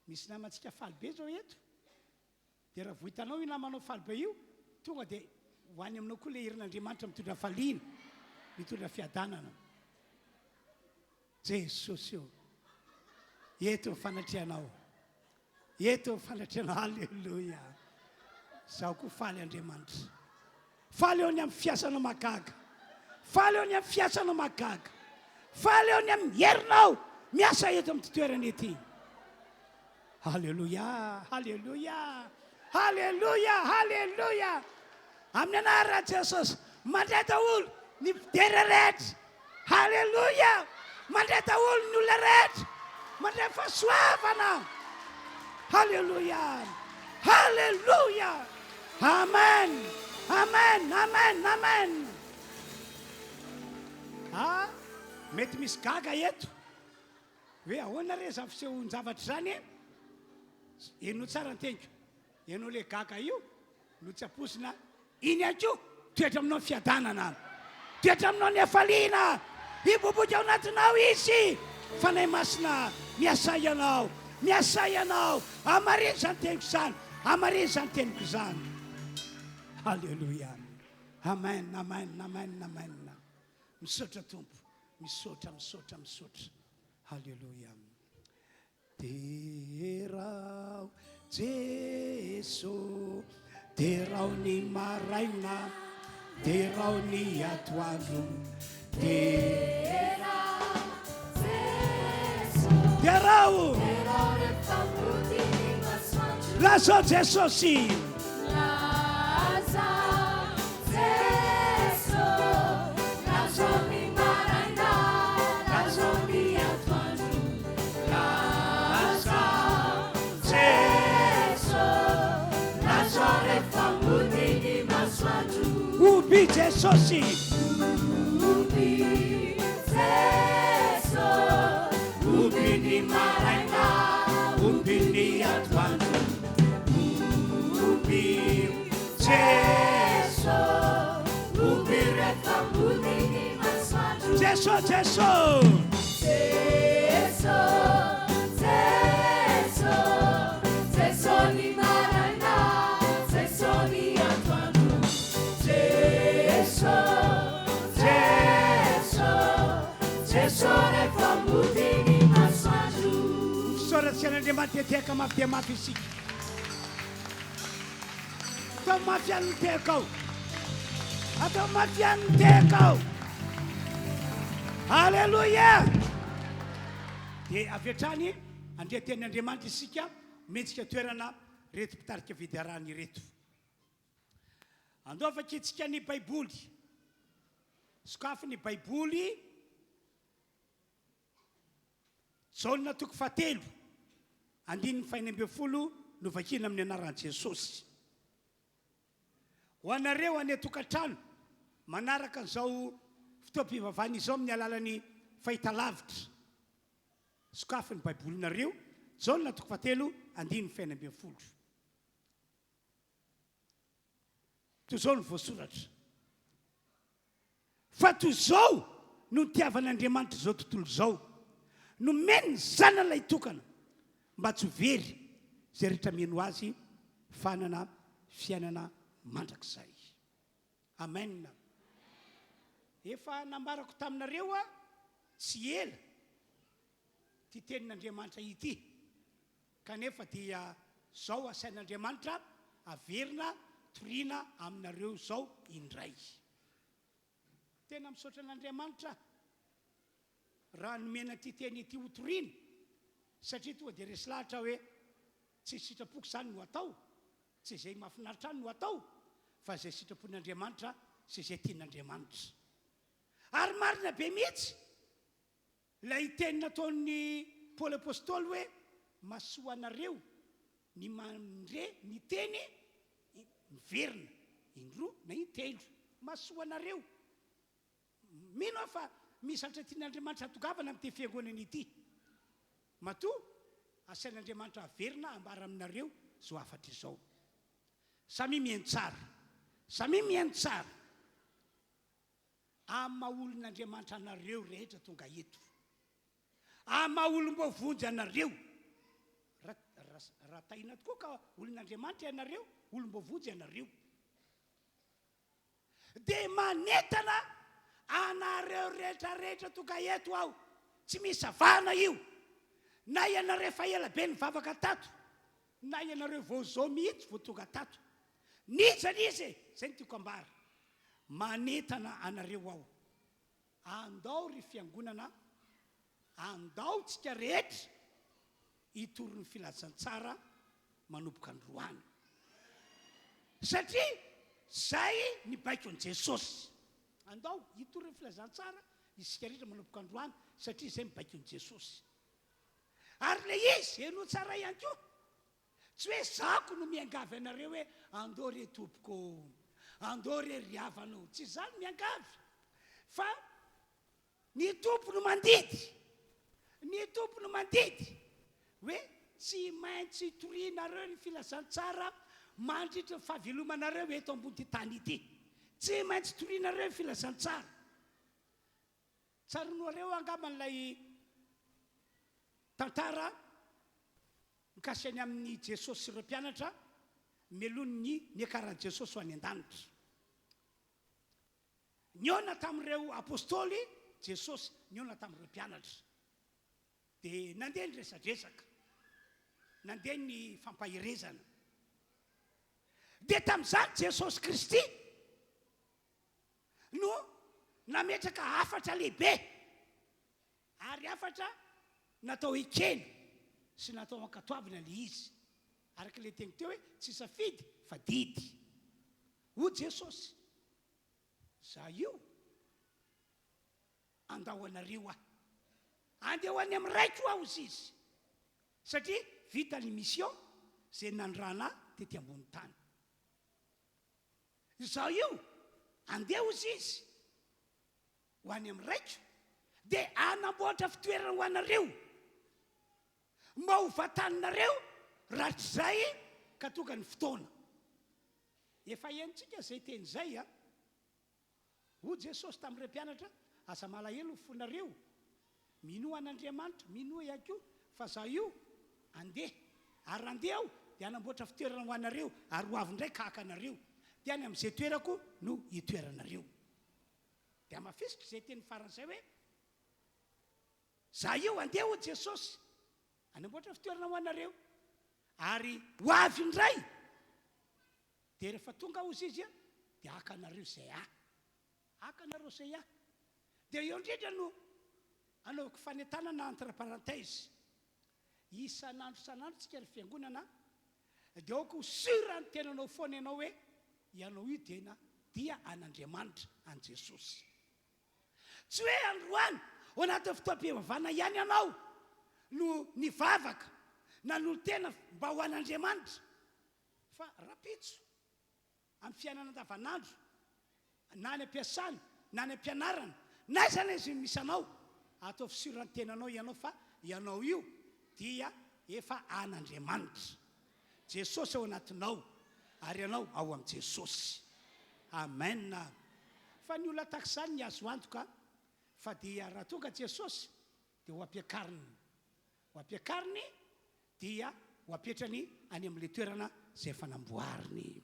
misy namantsika faly be zao eto dia raha vohitanao io namanao faly be io tonga dia hoany aminao koa le herin'andriamanitra mitondra faliana mitondra fiadanana jesosy io eto ny fanatrianao eto ny fanatrianao halleloia zaho koa faly andriamanitra faly eo ny amin'ny fiasanao magaga faly eo ny amin'ny fiasanao magaga faly eo ny amin'ny herinao miasa eto amin'ny toerana ety halleloia halleloia halleloia halleloia amin'ny anarana jesosy mandray daholo ny fidera rehetra halleloia mandray daholo ny olona rehetra mandray fahasoavana halleloia halleloia amen amen amen amen mety misy gaga eto hoe ahoana re za fisehoany zavatra zany enao tsara nteniko enao le gaga io no tsy aposina iny ako toetra aminao ny fiadanana toetra aminao ny afaliana iboboka ao anatinao izy fanay masina miasay ianao amariny zany teniko zany amariny zany teniko zany halleloia amen amen amen amen misaotra tompo misaotra misaotra misaotra halleloia derao jeso derao ny maraina derao ny atoandro derao lazao jesosy ubi jesosy ubi ny maraina ubi ny atoandro ubi jeso ubi rehefa ambony ny masoandro jeso jeso jeso jeso jeso ny maraina jeso ny atoandro jeso jeso jeso rehefa ambony ny masoandro soratsin'andriamanitra tiaka mafy dia mafy isika atao mafy an'ny teka ao atao mafy an'ny teka ao halleloia dia avy hatrany andrea tenin'andriamanitra isika metsika toerana reto mpitarika vidiarany reto andovaka itsika ny baiboly sokafy ny baiboly jaolina toko fahatelo andininy faina amby folo no vakina amin'ny anaran'i jesosy ho anareo any atokantrano manaraka an'izao fotoam-pivavahana izao amin'ny alalany fahitalavitra sokafy ny baibolinareo jaolina toko fahatelo andininy faina amby folo toy izao no voasoratra fa toy izao no nitiavan'andriamanitra izao tontolo izao no meny ny zanan'ilay tokana mba tsy ho very zay rehetra meno azy fanana fiainana mandrakizay amen efa nambarako taminareo a tsy ela ty tenin'andriamanitra ity kanefa dia zao asain'andriamanitra averina toriana aminareo zao indray tena misaotra an'andriamanitra raha nomena ty teny ity hotoriana satria tonga dia resy lahatra hoe tsy sitrapoko zany no atao tsy izay mahafinaritra any no atao fa izay sitrapon'andriamanitra sy izay tian'andriamanitra ary marina be mihitsy lay teny nataon'ny paoly apôstôly hoe masoa anareo ny mandre ny teny miverina indroa na intelo masoa anareo mino aho fa misy atra tian'andriamanitra atogavana amin'ity fiangonana ity matoa asain'andriamanitra averina ambara aminareo zao afatra izao samy mihaino tsara samy mihaino tsara amaolon'Andriamanitra anareo rehetra tonga eto, amaolom-bovonjy anareo. Raha tahina tokoa ka olon'Andriamanitra ianareo, olom-bovonjy ianareo, dia manentana anareo rehetrarehetra tonga eto aho. Tsy misy avana io, na ianareo fa ela be ny vavaka tato, na ianareo vao zao mihitsy vao tonga tato. Nitsana izy, zay ny tiako ambara. Manentana anareo aho. Andao ry fiangonana, andao tsika rehetra hitory ny filazantsara manomboka androany. Satria zay ny baiko an' Jesosy. Andao hitory ny filazantsara isika rehetra manomboka androany, satria zay mibaiko an' Jesosy. Ary le izy eno tsara ihany koa. Tsy hoe zako no miangavy anareo hoe andao re tompoko, andao re ry havano. Tsy zany miangavy, fa ny tompo no mandidy, ny tompo no mandidy hoe tsy maintsy hitorianareo ny filazantsara mandritra ny fahavelomanareo eto ambony ty tany ity. Tsy maintsy hitorianareo ny filazantsara. Tsaronoareo angaman'ilay tantara mikasiny amin'ny Jesosy sy ireo mpianatra melony ny akaran'i Jesosy ho any an-danitra. Niona tamin'ireo apôstôly Jesosy, niona tamin'ireo mpianatra. Dia nandeha ny resadresaka, nandeha ny fampahirezana. Dia tamin'izany Jesosy Kristy no nametraka afatra lehibe, ary afatra natao ekena sy natao ankatoavana le izy. Araka le teny teo hoe tsy safidy fa didy. Ho Jesosy, za io andao anareo aho, andeha ho any amin'ny raiko aho izy izy, satria vita ny mission zay nandrana tety ambony tany. Za io andeha izy izy ho any amin'ny raiko, dia anamboatra fitoerana ho anareo, mba ho vataninareo ratr'izay ka tonga ny fotoana. Efa henontsika zay teny zay a. Ho Jesosy tamin'ireo mpianatra, aza malahelo fonareo, minoa an'Andriamanitra, minoa ihany koa fa za io andeha, ary andeha aho dia anamboatra fitoerana ho anareo, ary ho avy indray kahaka anareo, dia any amin'izay toerako no hitoeranareo. Dia mafisitra zay teny faran'izay hoe za io andeha ho Jesosy anamboatra fitoerana ho anareo, ary ho avy indray. Dia rehefa tonga ho izy a, dia haka anareo zay haka anareo zay dia eo indrindra no anaovako fanentanana entre parenthèse. Isan'andro tsika ry fiangonana, dia aoko sura ny tenanao foana ianao hoe ianao io dia an'Andriamanitra, an' Jesosy. Tsy hoe androany ao anatin'ny fotoam-pivavahana ihany ianao no ny vavaka na no tena mba ho an'Andriamanitra, fa rapitso amin'ny fiainana andavanandro, na ny ampiasana, na ny ampianarana, na izany izy misy anao, atao fisura ny tenanao ianao fa ianao io dia efa an'Andriamanitra. Jesosy ao anatinao, ary ianao ao amin'i Jesosy. Amen. Fa ny olona tahaka izany ny azo antoka, fa dia raha tonga Jesosy dia ho ampiakariny. Ho ampiakariny dia ho apetrany any amin'ilay toerana izay fanamboariny.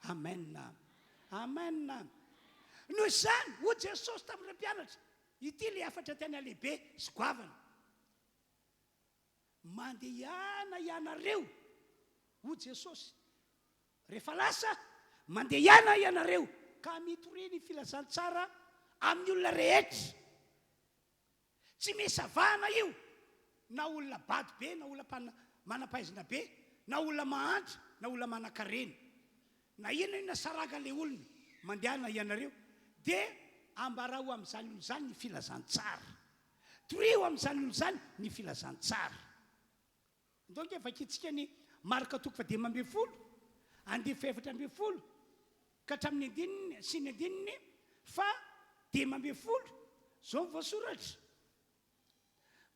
Amen. Amen. Noho izany, ho Jesosy tamin'ireo mpianatra, ity le afatra tena lehibe sy goavana. Mandehana ianareo, ho Jesosy. Rehefa lasa, mandehana ianareo ka mitoriny filazantsara amin'ny olona rehetra. Tsy misy avana io, na olona bady be, na olona manampahaizana be, na olona mahantra, na olona manan-karena, na inona saragan'ilay olona. Mandehana ianareo dia ambara ho amin'izany olo zany ny filazantsara, toroeo amin'izany olo zany ny filazantsara. Donc efa kitsika ny marika toko 12, 17, ka hatramin'ny andininy sy ny andininy fa 12 zao voasoratra.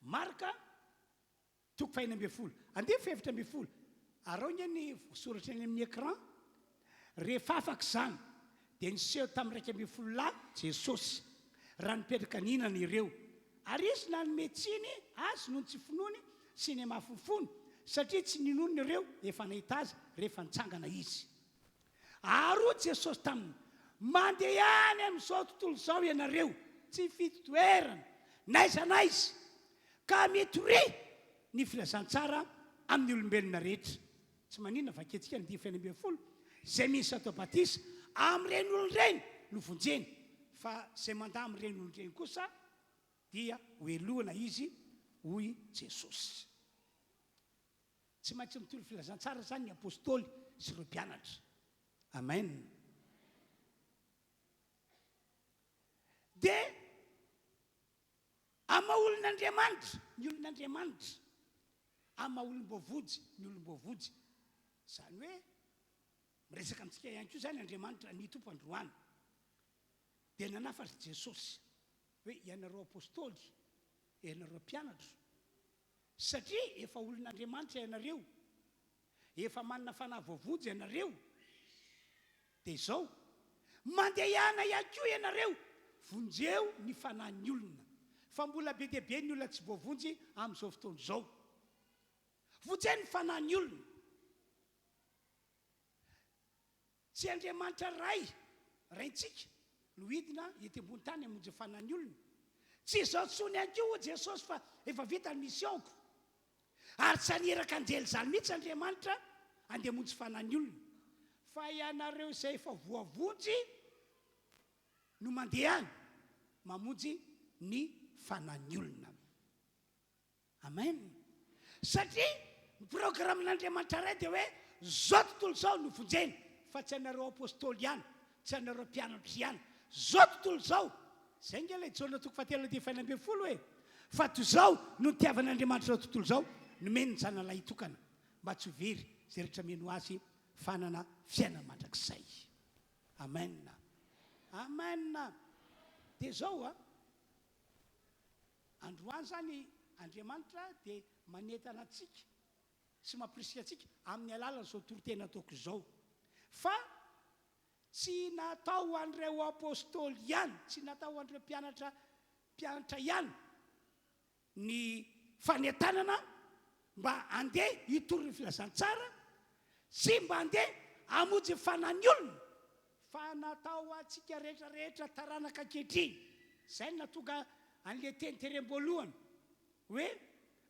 Marika toko 12, 17. Arao ny soratra any amin'ny écran. Rehefa afaka izany dia niseho tamin'ny 12 lahy Jesosy raha nipetra-kanina ny ireo ary izy na ny metsiny azy noho ny tsy finoany sy ny mahafofono satria tsy ninonony ireo efa nahita azy rehefa nitsangana izy aro Jesosy taminy mandeha ihany amin'izao tontolo izao ianareo tsy fitoerana naiza naiza ka metory ny filazantsara amin'ny olombelona rehetra tsy manina vaketsika ny 10 zay misy atao batisa amin'ireny olonireny no vonjeny fa zay mandà amin'ireny olonireny kosa dia hoelohana izy hoy Jesosy tsy maintsy mitolo filazantsara zany ny apôstôly sy ireo mpianatra amen dia amaolon'Andriamanitra ny olon'Andriamanitra amaolom-boavojy ny olom-boavojy zany hoe miresaka amintsika ihany koa zany Andriamanitra ny tompo androany dia nanafatra Jesosy hoe ianareo apôstôly ianareo mpianatra satria efa olon'Andriamanitra ianareo efa manana fanahy voavojy ianareo dia izao mandeha ihana ihany koa ianareo vonjeo ny fanahin'ny olona fa mbola be dia be ny olona tsy voavonjy amin'izao fotoana izao vonjeo ny fanahin'ny olona tsy Andriamanitra raintsika no hidina eto ambony tany hamonjy fanahin'ny olona tsy izao tsony ihany koa Jesosy fa efa vita ny misionko ary tsy haneraka anjely zany mihitsy Andriamanitra andeha hamonjy fanahin'ny olona fa ianareo izay efa voavonjy no mandeha any mamonjy ny fanahin'ny olona amen satria ny programen'Andriamanitra ray dia hoe zao tontolo izao no vonjeny fa tsy anareo apôstôly ihany tsy anareo mpianatra ihany zao tontolo izao zay nge ilay jaona toko 7:20 hoe fa toy izao no nitiavan'Andriamanitra zao tontolo izao nomeny ny zanalahy tokana mba tsy ho very zay rehetra meno azy fanana fiainana mandrakizay amen amen dia zao androany zany Andriamanitra dia manentana antsika sy mampirisika antsika amin'ny alalany zao torotena ataoko izao fa tsy natao an'ireo apôstôly ihany tsy natao an'ireo mpianatra ihany ny fanentanana mba andeha hitory ny filazantsara sy mba andeha hamonjy fanahin'ny olona fa natao antsika rehetrarehetra taranaka ankehitriny zay natonga an'le teniterem-boalohany hoe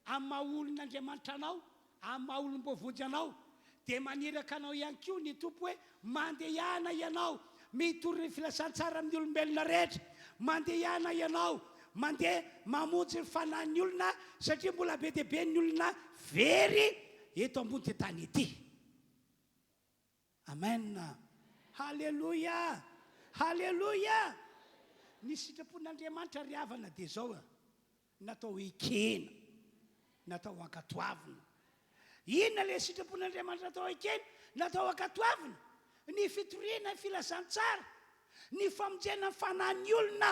amin'ny mahaolon'Andriamanitra anao amin'ny mahaolom-boavonjy anao dia maniraka anao ihany koa ny tompo hoe mandeha ihana ianao mitory ny filazantsara amin'ny olombelona rehetra mandeha ihana ianao mandeha mamonjy ny fanahin'ny olona satria mbola be dia be ny olona very eto ambony ty tany ety amen halleloia halleloia ny sitrapon'Andriamanitra ry havana dia zao natao ekena natao ankatoavina inona le sitrapon'Andriamanitra natao ekena natao ankatoavina ny fitoriana ny filazantsara ny famonjena ny fanahin'ny olona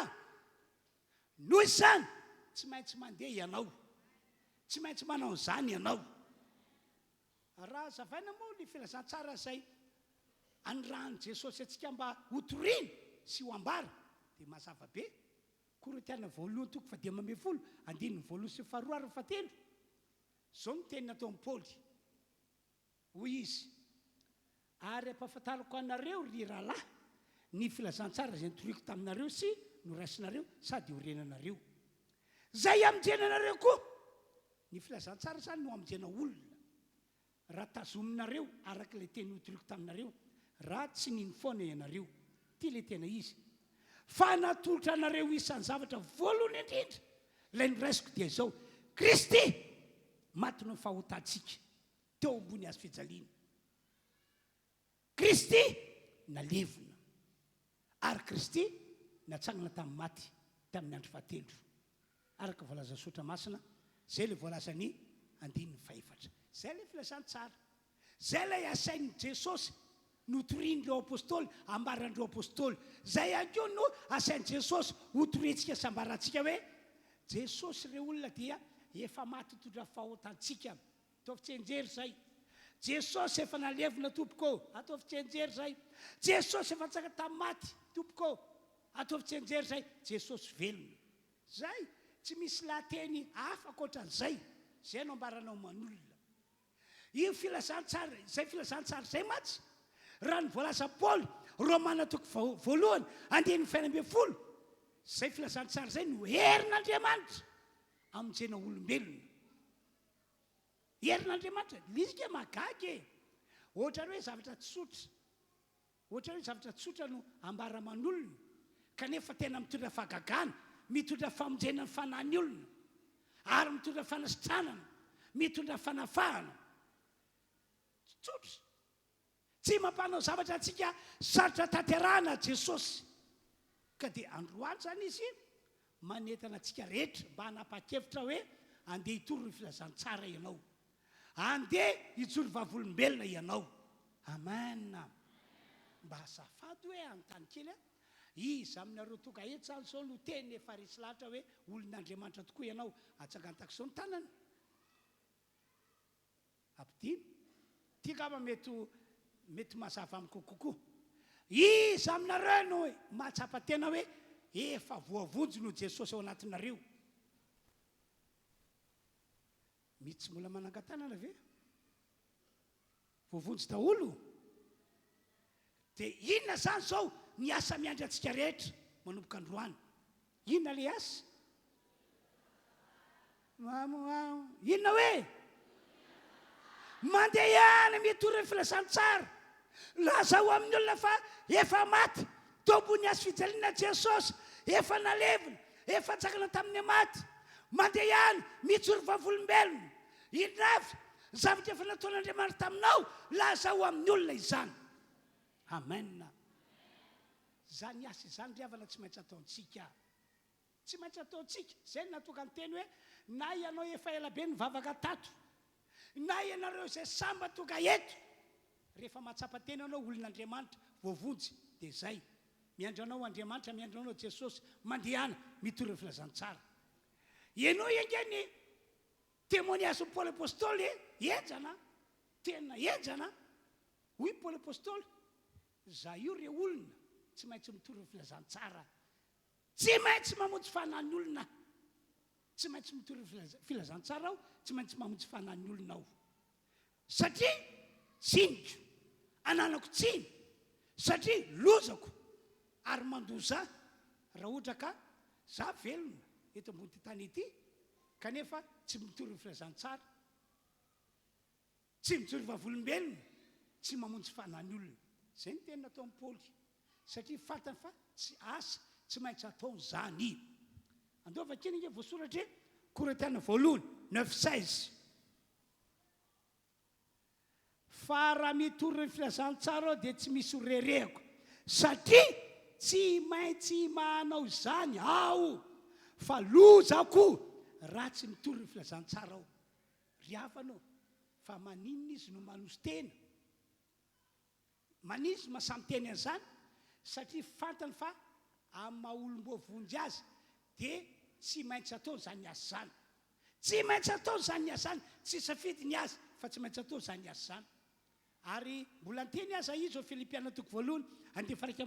noho izany tsy maintsy mandeha ianao tsy maintsy manao an'izany ianao raha zavaina moa ny filazantsara zay anyrahany Jesosy atsika mba hotoriana sy ho ambara dia mazava be Korintiana voalohany toko 10 andininy voalohany sy faharoa ary fatelo zao ny teny natao amin'ny Paoly hoy izy ary ampahafantarako anareo ry rahalahy ny filazantsara zay nitoriako taminareo sy noraisinareo sady horenanareo zay amonjenanareo koa ny filazantsara zany no amonjena olona raha tazominareo araka ilay teny notoriako taminareo raha tsy niny foana ianareo ty le tena izy fa natolotra anareo isan'ny zavatra voalohany indrindra ilay noraisiko dia izao Kristy maty no fahotantsika teo ambony azy fijaliana Kristy nalevona ary Kristy natsangana tamin'ny maty tamin'ny andro fahatelo araka voalaza sotra masina zay le voalazany 14 zay le filazantsara zay lay asain'ny Jesosy notorian'ireo apôstôly ambaran'ireo apôstôly zay ihany koa no asain'i Jesosy hotorintsika sy ambarantsika hoe Jesosy ireo olona dia efa maty tondra fahotantsika ataovy tsenjery zay Jesosy efa nalevona tompoko ataovy tsenjery zay Jesosy efa tsaka tamin'ny maty tompoko ataovy tsy anjery zay Jesosy velona zay tsy misy lahateny hafa akoatran'izay zay no ambaranao manolona io filazantsara zay filazantsara zay matsy raha ny voalaza Paoly Romana toko voalohany andiny 1:20 zay filazantsara zay no herin'Andriamanitra amonjena olombelona herin'Andriamanitra lisika magagy ohatra hoe zavatra tsotra ohatra hoe zavatra tsotra no ambara manolona kanefa tena mitondra fahagagana mitondra famonjena ny fanahy olona ary mitondra fanasitranana mitondra fanafahana tsotra tsy mampanao zavatra antsika sarotra tanterahana Jesosy ka dia androany zany izy manentana antsika rehetra mba hanapa-kevitra hoe andeha hitory ny filazantsara ianao andeha hijoro vavolombelona ianao amen mba hasafady hoe anontany kely izy aminareo toka etsany zao no teny efa resy lahatra hoe olon'Andriamanitra tokoa ianao atsagantaka izao ny tanany ampidino tiakama mety mazava amiko kokoa izy aminareo no mahatsapa tena hoe efa voavonjy no Jesosy ao anatinareo mitsy mbola manangatanana ve voavonjy daholo dia inona zany zao ny asa miandry antsika rehetra manomboka androany inona le asa inona hoe mandeha ihany mitory ny filazantsara lazao amin'ny olona fa efa maty tombony azo fijaliana Jesosy efa nalevina efa tsakana tamin'ny maty mandeha ihany mitsory vavolombelona indravy zavatra efa nataon'Andriamanitra taminao lazao amin'ny olona izany amen zany asa izany riavana tsy maintsy ataontsika tsy maintsy ataontsika zay natoka ny teny hoe na ianao efa elabe ny vavaka tato na ianareo izay samba toka eto rehefa mahatsapa tena anao olon'Andriamanitra voavonjy dia zay miandro anao Andriamanitra miandro anao Jesosy mandehana mitory ny filazantsara ianao engeny témoignage Paul apôstôly enjana tena enjana hoy Paul apôstôly za io re olona tsy maintsy mitory ny filazantsara tsy maintsy mamonjy fanan'ny olona tsy maintsy mitory ny filazantsara aho tsy maintsy mamonjy fanan'ny olona aho satria tsiniko ananako tsiny satria lozako ary mandoza raha ohatra ka za velona eto ambony ty tany ity kanefa tsy mitory ny filazantsara tsy mitory vavolombelona tsy mamonjy fanan'ny olona zay ny tena natao amin'ny Paoly satria fantany fa tsy asa tsy maintsy ataony zany andova kely inge voasoratra Korintiana voalohany 9:16 fa raha mitory ny filazantsara dia tsy misy horerehako satria tsy maintsy manao zany aho fa lozako raha tsy mitory ny filazantsara aho riavanao fa maninona izy no manosy tena manizy masamy teny an'izany satria fantany fa amin'ny maha-olom-boavonjy azy dia tsy maintsy ataony zany asa zany tsy maintsy ataony zany asa zany tsy safidiny azy fa tsy maintsy ataony zany asa zany ary mbola nteny aza izy ao Filipiana toko voalohany 2:20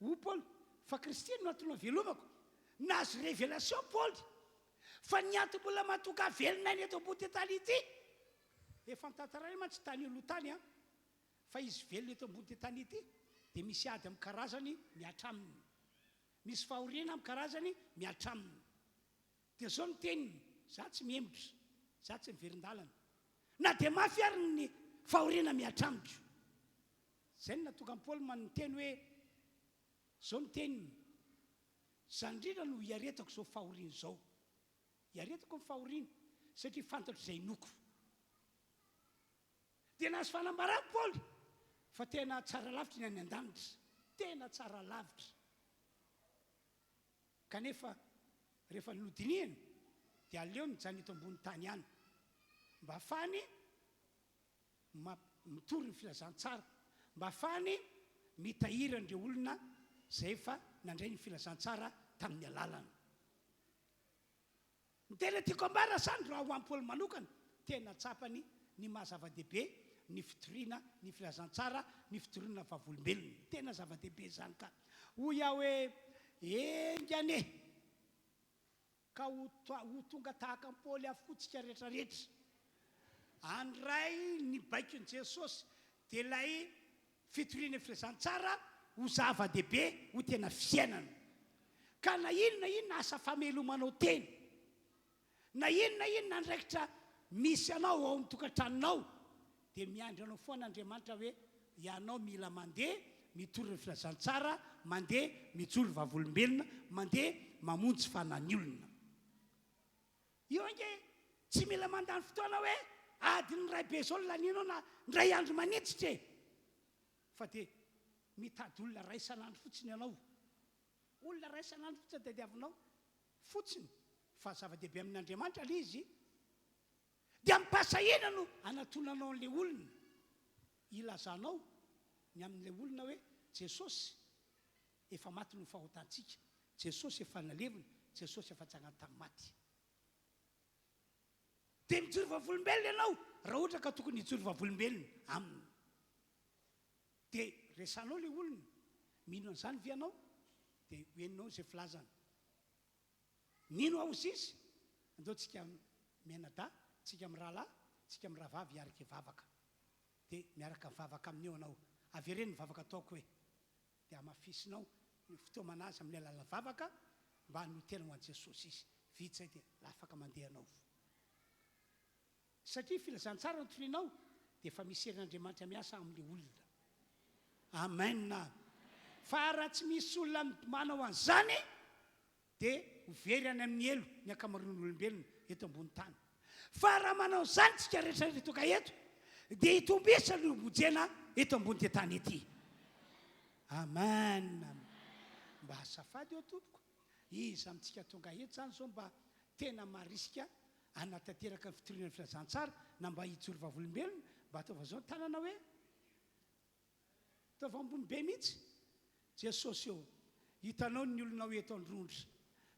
ho Paoly fa Kristy no atony velomako nazo révélation Paoly fa niato mbola matoka velona ny eto ambony tany ity efa nitantarany mantsy tany olo tany fa izy velona eto ambony tany ity dia misy ady amin'ny karazany miatra aminy misy fahoriana amin'ny karazany miatra aminy dia zao ny teniny za tsy miembotra za tsy miverin-dalana na dia mafy ary ny fahoriana miatra amiko zay ny natoka ny Paoly manonteny hoe zao ny teniny za indrindra no hiaretako zao fahoriana zao hiaretako ny fahoriana satria fantatro izay noko dia nazo fanambarako Paoly fa tena tsara lavitra ny any an-danitra tena tsara lavitra kanefa rehefa nodinihana dia aleo mijanona eto ambony tany ihany mba ahafahany mitory ny filazantsara mba ahafahany mitahiry an'ireo olona zay efa nandray ny filazantsara tamin'ny alalana ny tena tiako ambara zany raha ho an'ny Paoly manokana tena tsapany ny mahazava-dehibe ny fitoriana ny filazantsara ny fitoriana vavolombelona tena zava-dehibe zany ka hoy aho hoe engane ka ho tonga tahaka am-paoly avokotsika rehetrarehetra andray ny baikon' Jesosy dia ilay fitoriana firezantsara ho zava-dehibe ho tena fiainana ka na inona asa famelomanao teny na inona ndraikitra misy anao ao amin'ny tokantranonao dia miandry anao foana Andriamanitra hoe ianao mila mandeha mitory ny filazantsara, mandeha mijoro vavolombelona, mandeha mamonjy fanany olona. Io ange tsy mila mandany fotoana hoe adiny ray be zao laninao na ndray andro manitsitra fa dia mitady olona ray isan'andro fotsiny ianao. Olona ray isan'andro fotsiny tadiavinao fotsiny fa zava-dehibe amin'Andriamanitra ilay izy. Dia mipasahina no anatonanao an'ilay olona ilazanao ny amin'ilay olona hoe Jesosy efa maty no fahotantsika, Jesosy efa nalevina, Jesosy efa tsangana tamin'ny maty. Dia mijoro vavolombelona ianao raha ohatra ka tokony hijoro vavolombelona aminy. Dia resanao ilay olona mino an'izany ve ianao dia hoeninao izay filazana. Mino aho izy andao tsika mianada, tsika mirahalahy, tsika miravavy hiaraka vavaka. Dia miaraka vavaka amin'io anao. Avereny vavaka ataoko hoe dia amafisinao ny fotoana azy amin'ny alala vavaka mba hanotena ho an'i Jesosy izy. Vita izay dia afaka mandeha anao. Satria filazantsara no torinao dia efa misy herin'Andriamanitra miasa amin'ilay olona. Amen. Fa raha tsy misy olona manao an'izany dia very any amin'ny elo ny ankamaroan'olombelona eto ambony tany. Fa raha manao izany tsika rehetra retoka eto dia hitombisa ny ombojena eto ambony tany ety. Amen. Mba azafady eo tompoko, izy amintsika tonga eto zany zao mba tena marisika anatanteraka ny fitoriana ny filazantsara na mba hijoro vavolombelona mba ataova zao ny tanana hoe ataova ambony be mihitsy Jesosy eo. Hitanao ny olonao eto Androndra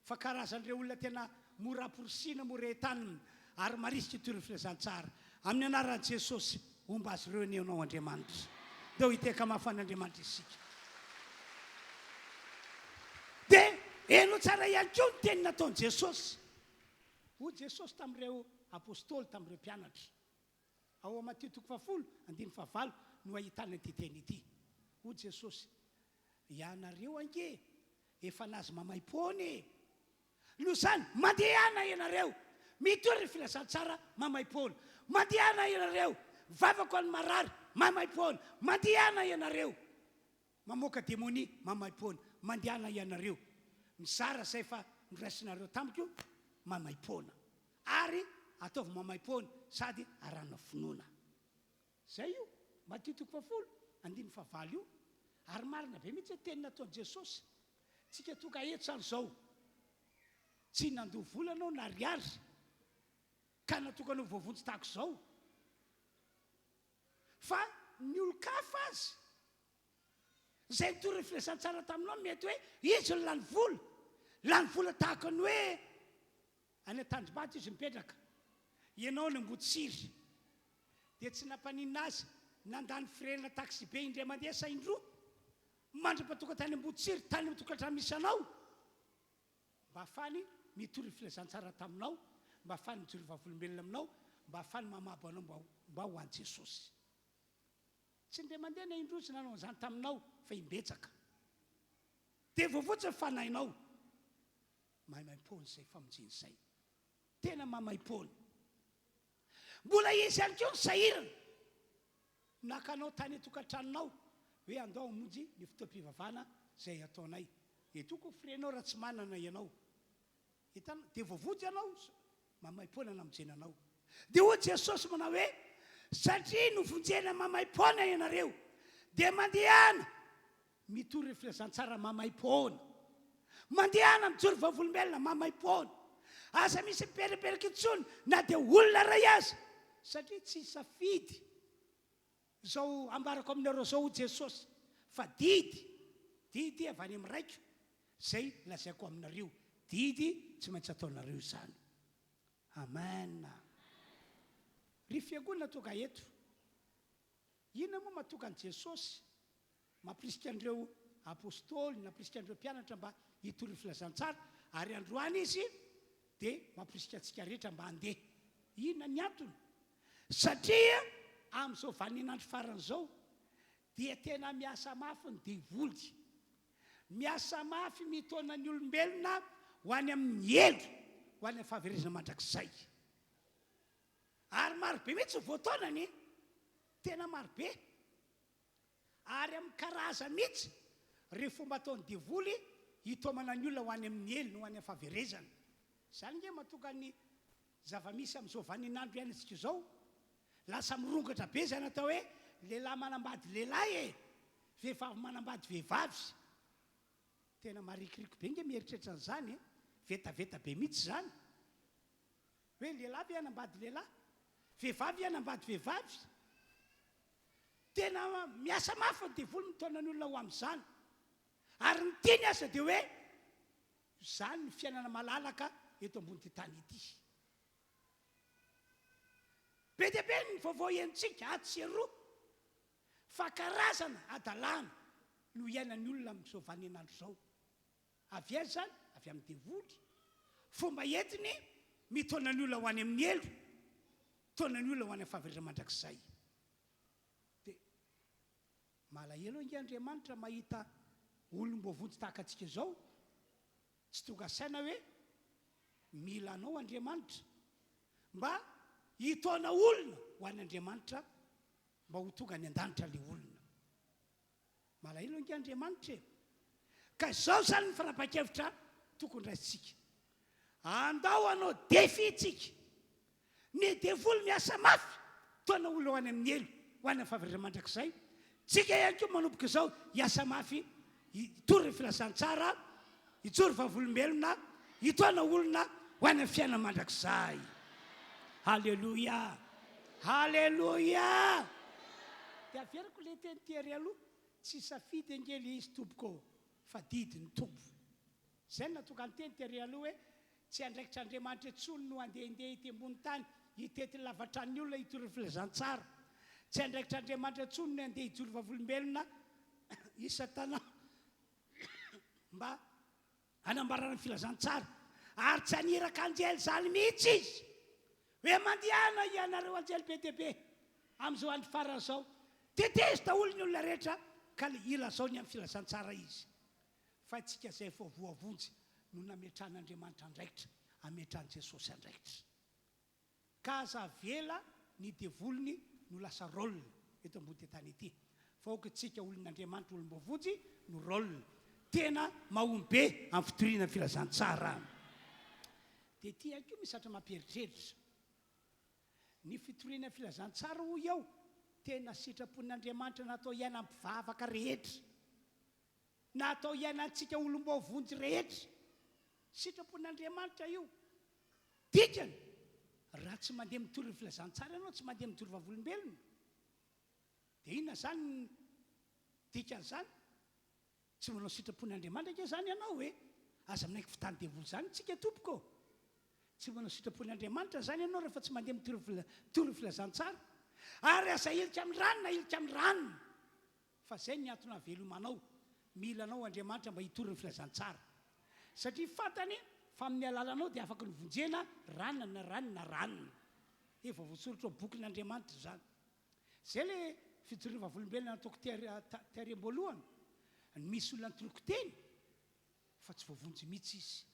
fa karazan'ireo olona tena mora porisiana, mora entanina ary marisika hitory ny filazantsara. Amin'ny anaran'i Jesosy omba azy ireo enao Andriamanitra. Deo hiteka mafan'Andriamanitra isika. Dia eno tsara ihany koa ny teny nataon'i Jesosy. Hoy Jesosy tamin'ireo apôstôly, tamin'ireo mpianatra. Ao amin'ny Mateo 10:9 no ahitana ity teny ity. Hoy Jesosy, ianareo ange efa nazy mamay-pony. Noho izany mandehana ianareo mitory ny filazantsara mamay-pony. Mandehana ianareo vavako any marary mamay-pony. Mandehana ianareo mamoaka démonie mamay-pony. Mandehana ianareo mizara izay fa niraisinareo tamiko mamay-pona ary ataovy mamay-pony sady arana finoana. Zay io Mateo 10:9 io. Ary marina be mihitsy teny nataon'i Jesosy. Tsika tonga eto zany zao tsy nandoha vola anao na ariary ka natokanao voavonjy tahako izao. Fa ny olo-kafa azy izay nitory ny filazantsara taminao mety hoe izy no lany vola tahaka ny hoe any an-tandromaty izy mipetraka, ianao no Ambotsiry dia tsy nampaninina azy nandany firena taxi be indray mandeha saindroa mandra-patoka tany Ambotsiry tany mitokantrano misy anao mba afany mitory filazantsara taminao, mba afany mijoro vavolombelona aminao, mba afany mamabo anao mba ho an'i Jesosy. Tsy indray mandeha na indrozy nanao an'izany taminao fa imbetsaka. Dia voavotsy fanahinao mamay-pony izay famonjeny izay. Tena mamay-pony. Mbola izy ihany koa ny sahirana nakanao tany atokantranonao hoe andao hamonjy ny fotoam-pivavahana izay ataonay. Etoko firenao raha tsy manana ianao. Hitana dia voavotsy ianao mamay-pona namonjenanao. Dia hoy Jesosy manao hoe satria novonjena mamay-pona ianareo dia mandehana mitory ny filazantsara mamay-pona. Mandehana mijoro vavolombelona mamay-pona. Asa misy miperiperika intsony na dia olona ray aza satria tsy safidy zao ambarako aminareo zao hoy Jesosy fa didy avy any amin'ny raiko zay lazaiko aminareo. Didy tsy maintsy ataonareo izany. Amen. Ry fiangonana tonga eto, inona moa mahatonga an'i Jesosy mampirisika an'ireo apôstôly na prisika andreo mpianatra mba hitory filazantsara ary androany izy dia mampirisika antsika rehetra mba handeha inona ny antony satria amin'izao vaninandro faran'izao dia tena miasa mafy ny devoly miasa mafy mitona ny olombelona ho any amin'ny elo ho any amin'ny fahaverezana mandrakizay ary marobe mihitsy voataonany tena marobe ary amin'ny karaza mihitsy rehefa fomba ataon'ny devoly hitomana ny olona ho any amin'ny elo no ho any amin'ny fahaverezana izany nge matonga ny zava-misy amin'izao vaninandro ihany antsika izao lasa mirongatra be zany atao hoe lehilahy manambady lehilahy vehivavy manambady vehivavy tena marikiriko be nge mieritreritra an'izany vetaveta be mihitsy zany hoe lehilahy hanambady lehilahy vehivavy hanambady vehivavy tena miasa mafy ny devoly mitona ny olona ho amin'izany ary ny tiany asa dia hoe zany ny fiainana malalaka eto ambony ty tany ity be dia be ny vaovao entsika atseroa fa karazana adalana no iainany olona amin'izao vaninandro zao avy aiza zany avy amin'ny devoly fomba entiny mitona ny olona ho any amin'ny elo tona ny olona ho any amin'ny fahaverezana mandrakizay dia malahelo inge Andriamanitra mahita olom-boavonjy tahaka antsika izao tsy tonga saina hoe mila anao Andriamanitra mba hitona olona ho any Andriamanitra mba ho tonga ny an-danitra le olona malahelo inge Andriamanitra ka izao zany ny fanapahan-kevitra tokony raisitsika andao anao defi tsika ny devoly miasa mafy tona olona ho any amin'ny elo ho any amin'ny fahaverezana mandrakizay tsika ihany koa manomboka izao hiasa mafy hitory filazantsara hijory vavolombelona hitona olona ho any amin'ny fiainana mandrakizay halleloia halleloia dia averiko le teny tery aloha tsy safidy angely izy tompoko fa didy ny tompo zay natonga ny teny tery aloha hoe tsy andraikitra Andriamanitra etsony no andehandeha ity ambony tany hitety lavatra ny olona hitory filazantsara tsy andraikitra Andriamanitra etsony no andeha hijory vavolombelona isa-tana mba hanambarana ny filazantsara ary tsy aniraka anjely zany mihitsy izy hoe mandehana ianareo anjely be dia be amin'izao andro farana zao teteza daholo ny olona rehetra ka ilazao ny amin'ny filazantsara izy fa itsika zay efa voavonjy no nametran'Andriamanitra andraikitra ametran'i Jesosy andraikitra ka aza vela ny devolony no lasa rôlina eto ambony tany ity fa okantsika olon'Andriamanitra olom-boavonjy no rôlina tena mahombe amin'ny fitoriana ny filazantsara dia ty ihany koa misatra mampieritreritra ny fitoriana ny filazantsara ho eo tena sitrapon'Andriamanitra natao iaina mpivavaka rehetra natao iainantsika olom-boavonjy rehetra sitrapon'Andriamanitra io dikany raha tsy mandeha mitory ny filazantsara ianao tsy mandeha mitory vavolombelona dia inona zany dikan'izany tsy manao sitrapon'Andriamanitra ke zany ianao hoe aza minaiky fitany devoly zany tsika tompoko tsy manao sitrapon'Andriamanitra zany ianao rehefa tsy mandeha mitory ny filazantsara ary aza ilika amin'ny rano na ilika amin'ny ranona fa zay ny antony havelomanao mila anao Andriamanitra mba hitory ny filazantsara satria fantany fa amin'ny alalanao dia afaka nyvonjena ranona ranona ranona efa voasoratra ao bokin'Andriamanitra zany zay le fitoriana vavolombelona nataoko tery am-boalohany misy olona nitoroky teny fa tsy voavonjy mihitsy izy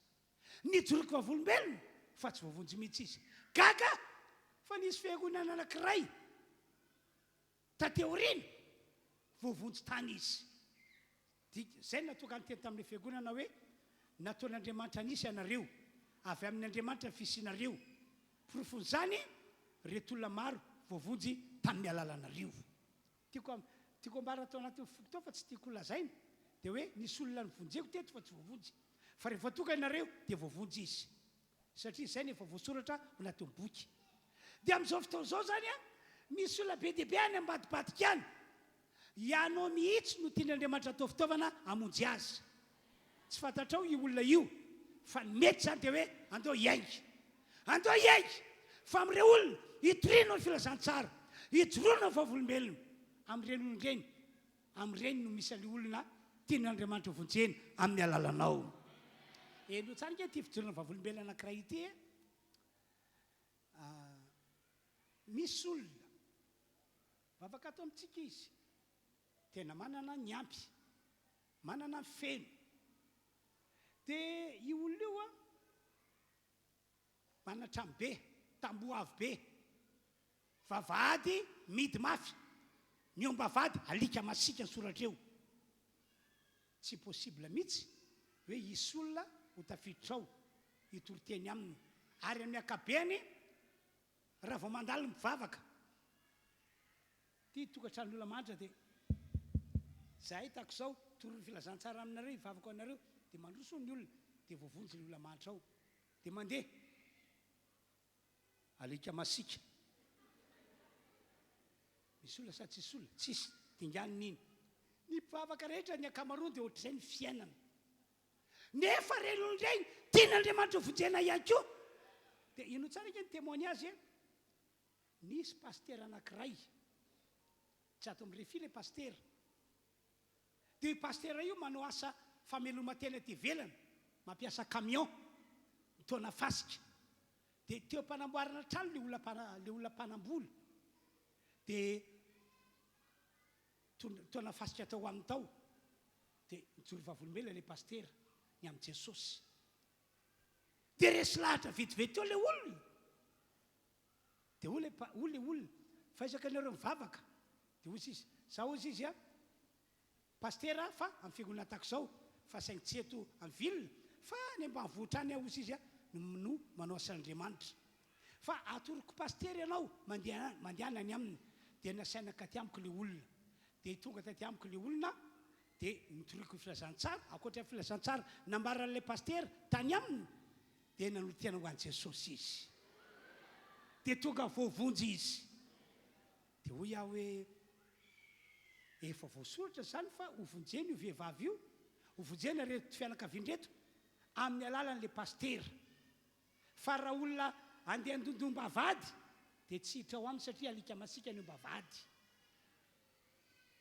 nitoroky vavolombelona fa tsy voavonjy mihitsy izy gaga fa nisy fiangonana anankiray tateoriana voavonjy tany izy zay natonga ny teny tamin'ilay fiangonana hoe nataon'Andriamanitra nisy ianareo avy amin'ny Andriamanitra fisinareo profon'izany reto olona maro voavonjy tamin'ny alalanareo tiako ambara atao anatin'ny foko fa tsy tiako lazaina dia hoe nisy olona nivonjeko teto fa tsy voavonjy fa rehefa tonga ianareo dia voavonjy izy satria zay nefa voasoratra ho anatin'ny boky dia amin'izao fotoan'izao zany misy olona be dia be any ambadibadika any ianao mihitsy no tian'Andriamanitra atao fitaovana amonjy azy tsy fantatrao io olona io fa mety zany dia hoe andao hiaingy fa amin'ireo olona hitoriana ny filazantsara hijoroana ny vavolombelona amin'ireny olon'ireny amin'ireny no misy an'ilay olona tian'Andriamanitra vonjena amin'ny alalanao. No tsara nge ty fijorona vavolombelona anankiray ity misy olona vavaka ato amintsika izy tena manana ny ampy, manana ny feno. Dia io olona io manatrano be, tamboho avo be, vavahady midy mafy, miomba-vady alika masika ny soratra eo. Tsy possible mihitsy hoe isy olona ho tafiditra ao hitoroteny aminy. Ary amin'ny akabeany raha vao mandalo mivavaka ty tokantrano olona manitra dia zahay tako zao torory filazantsara aminareo hivavaka anareo dia mandroso ny olona dia voavonjy ny olona manitra ao dia mandeha alika masika. Misy olona sa tsisy olona tsisy dinganiny iny ny mpivavaka rehetra ny akamaroany dia ohatr'izay ny fiainana. Nefa reny olona regny tian'Andriamanitra vonjena ihany koa. Dia ino tsara nge ny témoignage nisy paster anankiray tsy ato amin'ny RHEFI le paster. Dia io paster io manao asa fameloma-tena ty ivelany, mampiasa camion mitona fasika. Dia teo mpanamboarana trano le olona mpanambola dia mitona fasika tao amin'ny tao dia mijoro vavolombelona le paster ny amin'ny Jesosy. Dia resy lahatra vetivety teo le olona. Dia olona faizaka anareo mivavaka. Dia ozy izy zao ozy izy pastera fa amin'ny fiangonana tahaka izao fa saingy tsy eto amin'ny vilona fa ny ambanivohitra any ozy izy no manao asan'Andriamanitra. Fa atoroko paster ianao mandehanany aminy dia nasaina katy amiko le olona. Dia tonga taty amiko le olona dia nitoriko filazantsara, akoatra filazantsara nambaran'le paster tany aminy dia nanotena ho an'i Jesosy izy. Dia tonga voavonjy izy. Dia hoy aho hoe efa voasoratra zany fa hovonjeny io vehivavy io, hovonjena reto fianakavian-dreto amin'ny alalan'le paster. Fa raha olona andeha andondomba-vady dia tsy hitra ao aminy satria alika masika ny omba-vady.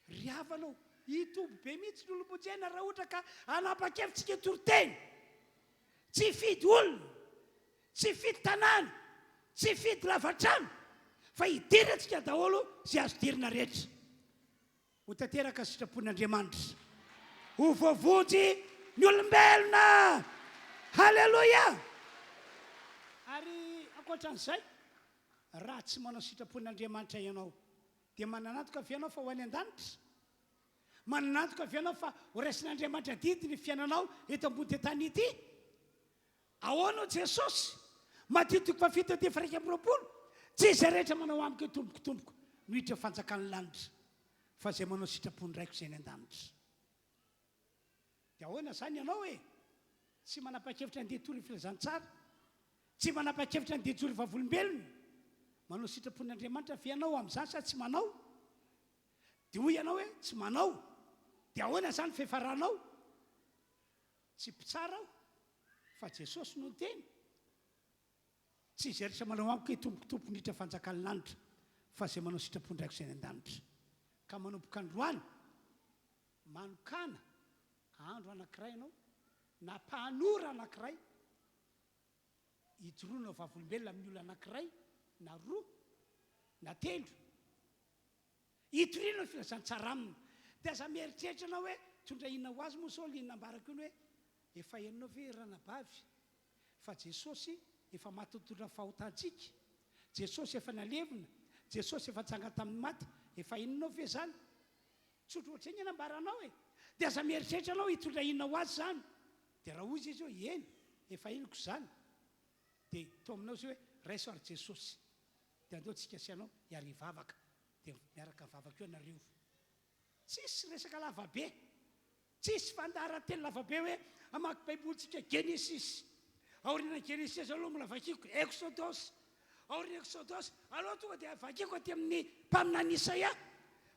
Ry havanao hitoby be mihitsy ny olom-bojena raha ohatra ka anapa-kevitsika toroteny. Tsy fidy olona, tsy fidy tanàna, tsy fidy lavatrano, fa hidirantsika daholo zay azo dirina rehetra. Ho tanteraka ny sitrapon'Andriamanitra, ho voavonjy ny olombelona. Halleloia. Ary ankoatran'izay raha tsy manao sitrapon'Andriamanitra ianao dia mananantoka avianao fa ho any an-danitra, mananantoka avianao fa ho raisin'Andriamanitra didy ny fiainanao eto ambony ty tany ity. Ahoana Jesosy matitiko fa fito ty faraika amby roapolo tsy izay rehetra manao amiko tomboko no hiditra fanjakany lanitra fa zay manao sitrapony raiko zay ny an-danitra. Dia ahoana zany ianao tsy manapa-kevitra andeha tory filazantsara, tsy manapa-kevitra andeha jory vavolombelona, manao sitrapon'Andriamanitra fa ianao amin'izany sa tsy manao? Dia hoy ianao hoe tsy manao. Dia ahoana zany fihafaranao? Tsy mpitsara aho fa Jesosy no teny. Tsy izay rehetra manao amiko hoe tombokotompo niditra fanjakany lanitra fa zay manao sitrapony raiko zay ny an-danitra. Ka manomboka androany manokana andro anankiray ianao na mpahanora anankiray hijoroana vavolombelona amin'ny olona anankiray na roa na telo hitoriana filazantsara aminy. Dia aza mieritreritra anao hoe tondrahina ho azy moa sao linambarako iny hoe efa henonao ve ranabavy fa Jesosy efa matotondra fahotantsika, Jesosy efa nalevina, Jesosy efa tsanga tamin'ny maty, efa henonao ve zany? Tsotro ohatry ny nambaranao dia aza mieritreritra anao hitondrahina ho azy zany. Dia raha hoy izy hoe eny efa henoko zany dia to aminao zay hoe raiso ary Jesosy dia andeo tsika sianao hiary vavaka dia miaraka vavaka eo nareo. Tsisy resaka lavabe, tsisy fandaharan-teny lavabe hoe amaky baibolitsika Genesis, aoriana Genesis aloha mbola vakiko Exodus, aoriana Exodus aloha tonga dia vakiko aty amin'ny mpaminany Isaia,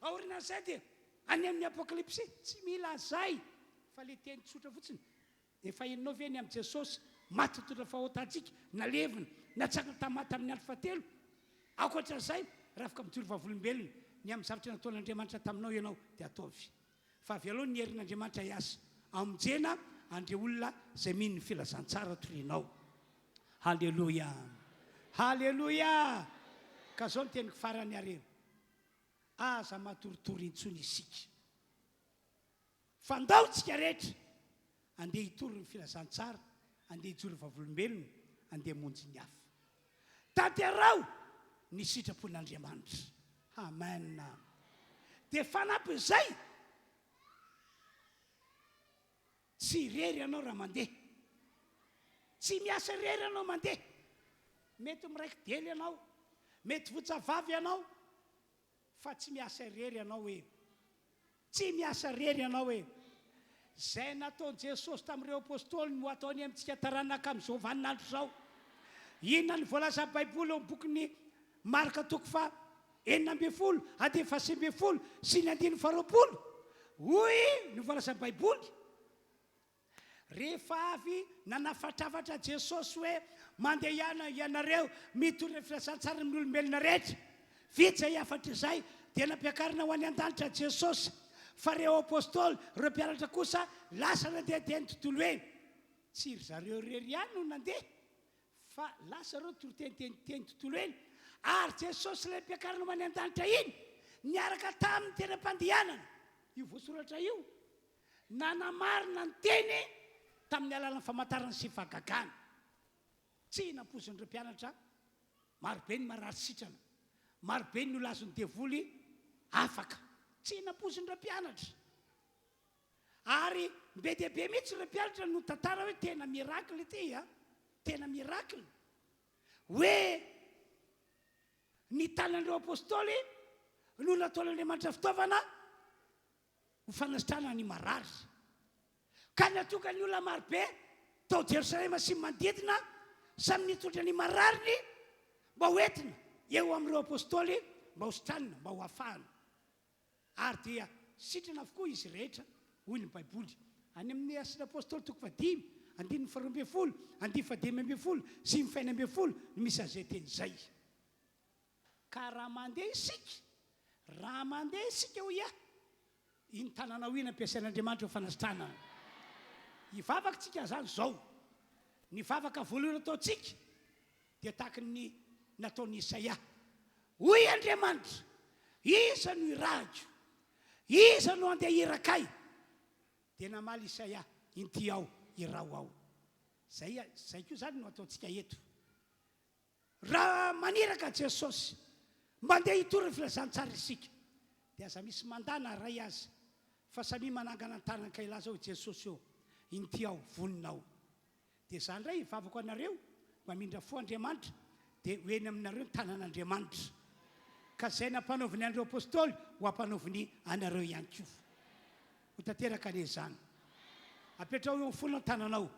aoriana zay dia any amin'ny Apocalypse. Tsy mila zay fa le teny tsotra fotsiny. Efa henonao ve ny amin'ny Jesosy matotondra fahotantsika, nalevina, natsanga tamaty amin'ny andro fahatelo. Ankoatran'izay raha afaka mijoro vavolombelona ny amin'ny zavatra nataon'Andriamanitra taminao ianao dia ataovy. fa avy aloha ny herin'andriamanitra iasa aminjena andre olona zay mino ny filazantsara torinao. Halleloia, halleloia. Ka zao ny teniko farany areo, aza matoritory intsony isika, fandaotsika rehetra andeha hitory ny filazantsara, andeha hijory vavolombelona, andeha monjy ny hafa. Tanterao ny sitrapon'Andriamanitra. Amen. Dia fanampy izay, tsy irery ianao raha mandeha, tsy miasa irery ianao mandeha. Mety miraiky dely ianao, mety votsavavy ianao, fa tsy miasa irery ianao hoe, tsy miasa irery ianao hoe. Zay nataony Jesosy tamin'ireo apôstôly no ataony amintsika taranaka amin'izao vaninandro zao. Inona ny voalaza Baiboly eo bokyny Marka 9:20 ady 7:20 sy ny 9:20. Hoy ny voalaza Baiboly, rehefa avy nanafatravatra Jesosy hoe mandeha ianareo mitory ny filazantsara amin'ny olombelona rehetra, vitsy zay afatra izay dia nampiakarina ho any an-danitra Jesosy. Fa reo apôstôly, reo mpianatra kosa lasa nandeha dia ny tontolo eny. Tsy ry zareo rery ihany no nandeha, fa lasa reo toroteny tontolo eny. Ary Jesosy ilay mpiakarina ho any an-danitra iny niaraka tamin'ny tenam-pandehanana. Io voasoratra io nanamarina ny teny tamin'ny alalan'ny famantarana sy fahagagana. Tsy nampozin'ireo mpianatra, marobe ny marary sitrana, marobe ny olazon'ny devoly afaka. Tsy nampozin'ireo mpianatra. Ary be dia be mihitsy ireo mpianatra no tantara hoe tena miracle ity, tena miracle. Hoe ny tanan'ireo apôstôly no nataon'Andriamanitra fitaovana ho fanasitrana ny marary. Ka natoka ny olona marobe tao Jerosalema sy manodidina samy nitondra ny marariny mba hoentina eo amin'ireo apôstôly mba ho sitranina, mba ho afahana. Ary dia sitrana avokoa izy rehetra, hoy ny Baiboly. Any amin'ny Asin'ny Apôstôly 5, 12, 15, sy 19 no misy an'izay teny izay. Ka raha mandeha isika ho ia, iny tanana hoina ampiasain'Andriamanitra ho fanasitrana. Hivavaka tsika zany zao, ny vavaka voalohany ataontsika dia tahaka ny nataon'ny Isaia. Hoy Andriamanitra, iza no irajo, iza no andeha hirakay. Dia namaly Isaia, inty ao, irao ao. Zay koa zany no ataontsika eto. Raha maniraka Jesosy mandeha hitory ny filazantsara isika, dia aza misy mandana ray azy, fa samy manangana ny tanany kailaza ao Jesosy eo, inty ao, voninao. Dia zany ray hivavako anareo mba mindra fo Andriamanitra, dia hoeny aminareo ny tanan'Andriamanitra. Ka zay nampanaoviny andreo apôstôly ho ampanaoviny anareo ihany koa. Ho tanteraka ane zany. Apetrao eo foana ny tananao,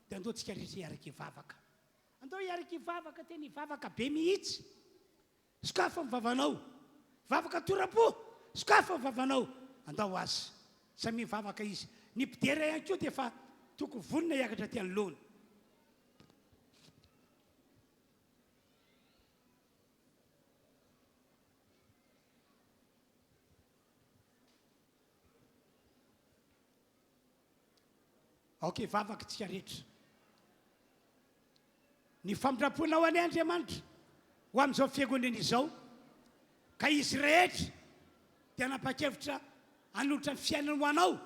dia andao tsika rehetra hiaraka hivavaka. Andao hiaraka hivavaka, tena hivavaka be mihitsy. Sokafa mivavanao, vavaka toram-po, sokafa mivavanao, andao azy. Samy mivavaka izy. Ny mpidera ihany koa dia efa tokony vonina hiakatra ty anoloana. Ok, vavaka tsika rehetra. Ny famindramponao any Andriamanitra ho amin'izao fiangonana izao, ka izy rehetra dia nanapa-kevitra hanolotra ny fiainana ho anao,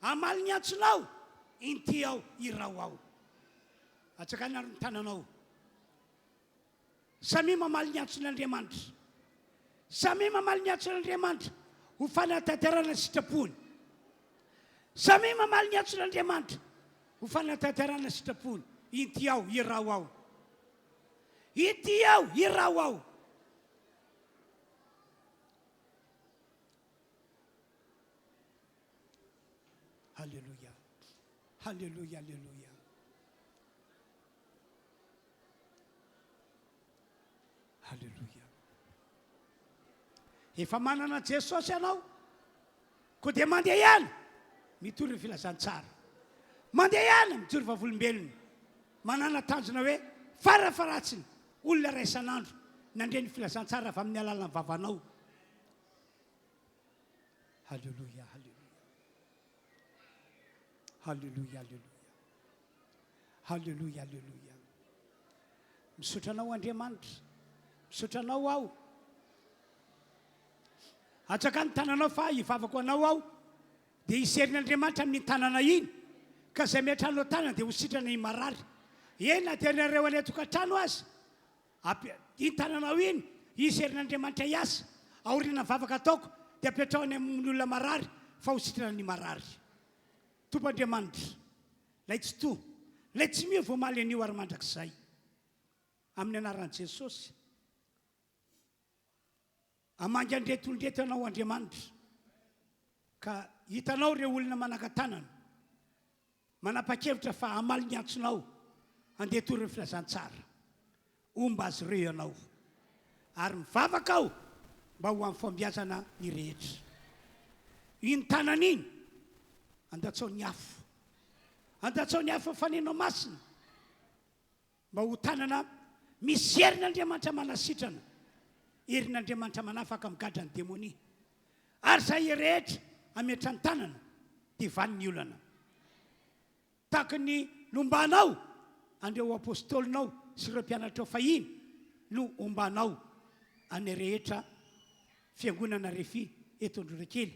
hamaly ny antsonao, inty ao, irao ao. Atsakana ny tananao. Samy mamaly ny antson'Andriamanitra. Samy mamaly ny antson'Andriamanitra ho fanatanterana sitrapony. Samy mamaly ny antson'Andriamanitra ho fanatanterana sitrapony. Inty ao, irao ao. Inty ao, irao ao. Halleluja. Halleluja, halleluja. Halleluja. Efa manana Jesosy ianao, ko dia mandeha ihany mitory ny filazantsara. Mandeha ihany mitory vavolombelona. Manana tanjona hoe farafaratsiny olona ray isan'andro nandre ny filazantsara avy amin'ny alalan'ny vavanao. Halleluja, halleluja. Halleluja, halleluja. Halleluja, halleluja. Misotranao Andriamanitra, misotranao aho. Atsaka ny tananao fa hivavako anao aho, dia iserin'Andriamanitra amin'ny tanana iny, ka izay miatranao tanana dia ho sitrana iny marary. Ena dia nareo any atokantrano azy, iny tananao iny, iserin'Andriamanitra iasa, aoriana vavaka ataoko, dia ampiatrahany amin'ny olona marary, fa ho sitrana ny marary. Tompoandriamanitra, lay tsy to, lay tsy mio voamaly an'io ary mandrakizay. Amin'ny anaran'i Jesosy. Amangy andretondreto anao Andriamanitra, ka hitanao ireo olona manangan-tanana, manapa-kevitra fa hamaly ny antsonao, andeha tory ny filazantsara. Omba azy ireo ianao, ary mivavaka aho mba ho amin'ny fambiazana ny rehetra. Iny tanana iny, andatsao ny afo. Andatsao ny afo fanenao masina, mba ho tanana misy herin'Andriamanitra manasitrana, herin'Andriamanitra manafaka migadra ny demonia. Ary izay rehetra ametra ny tanana, dia vaniny olana. Tahaka ny lombanao andreo apôstolinao sy ireo mpianatra fahiny no ombanao any rehetra fiangonana RHEFI eto Androndrakely.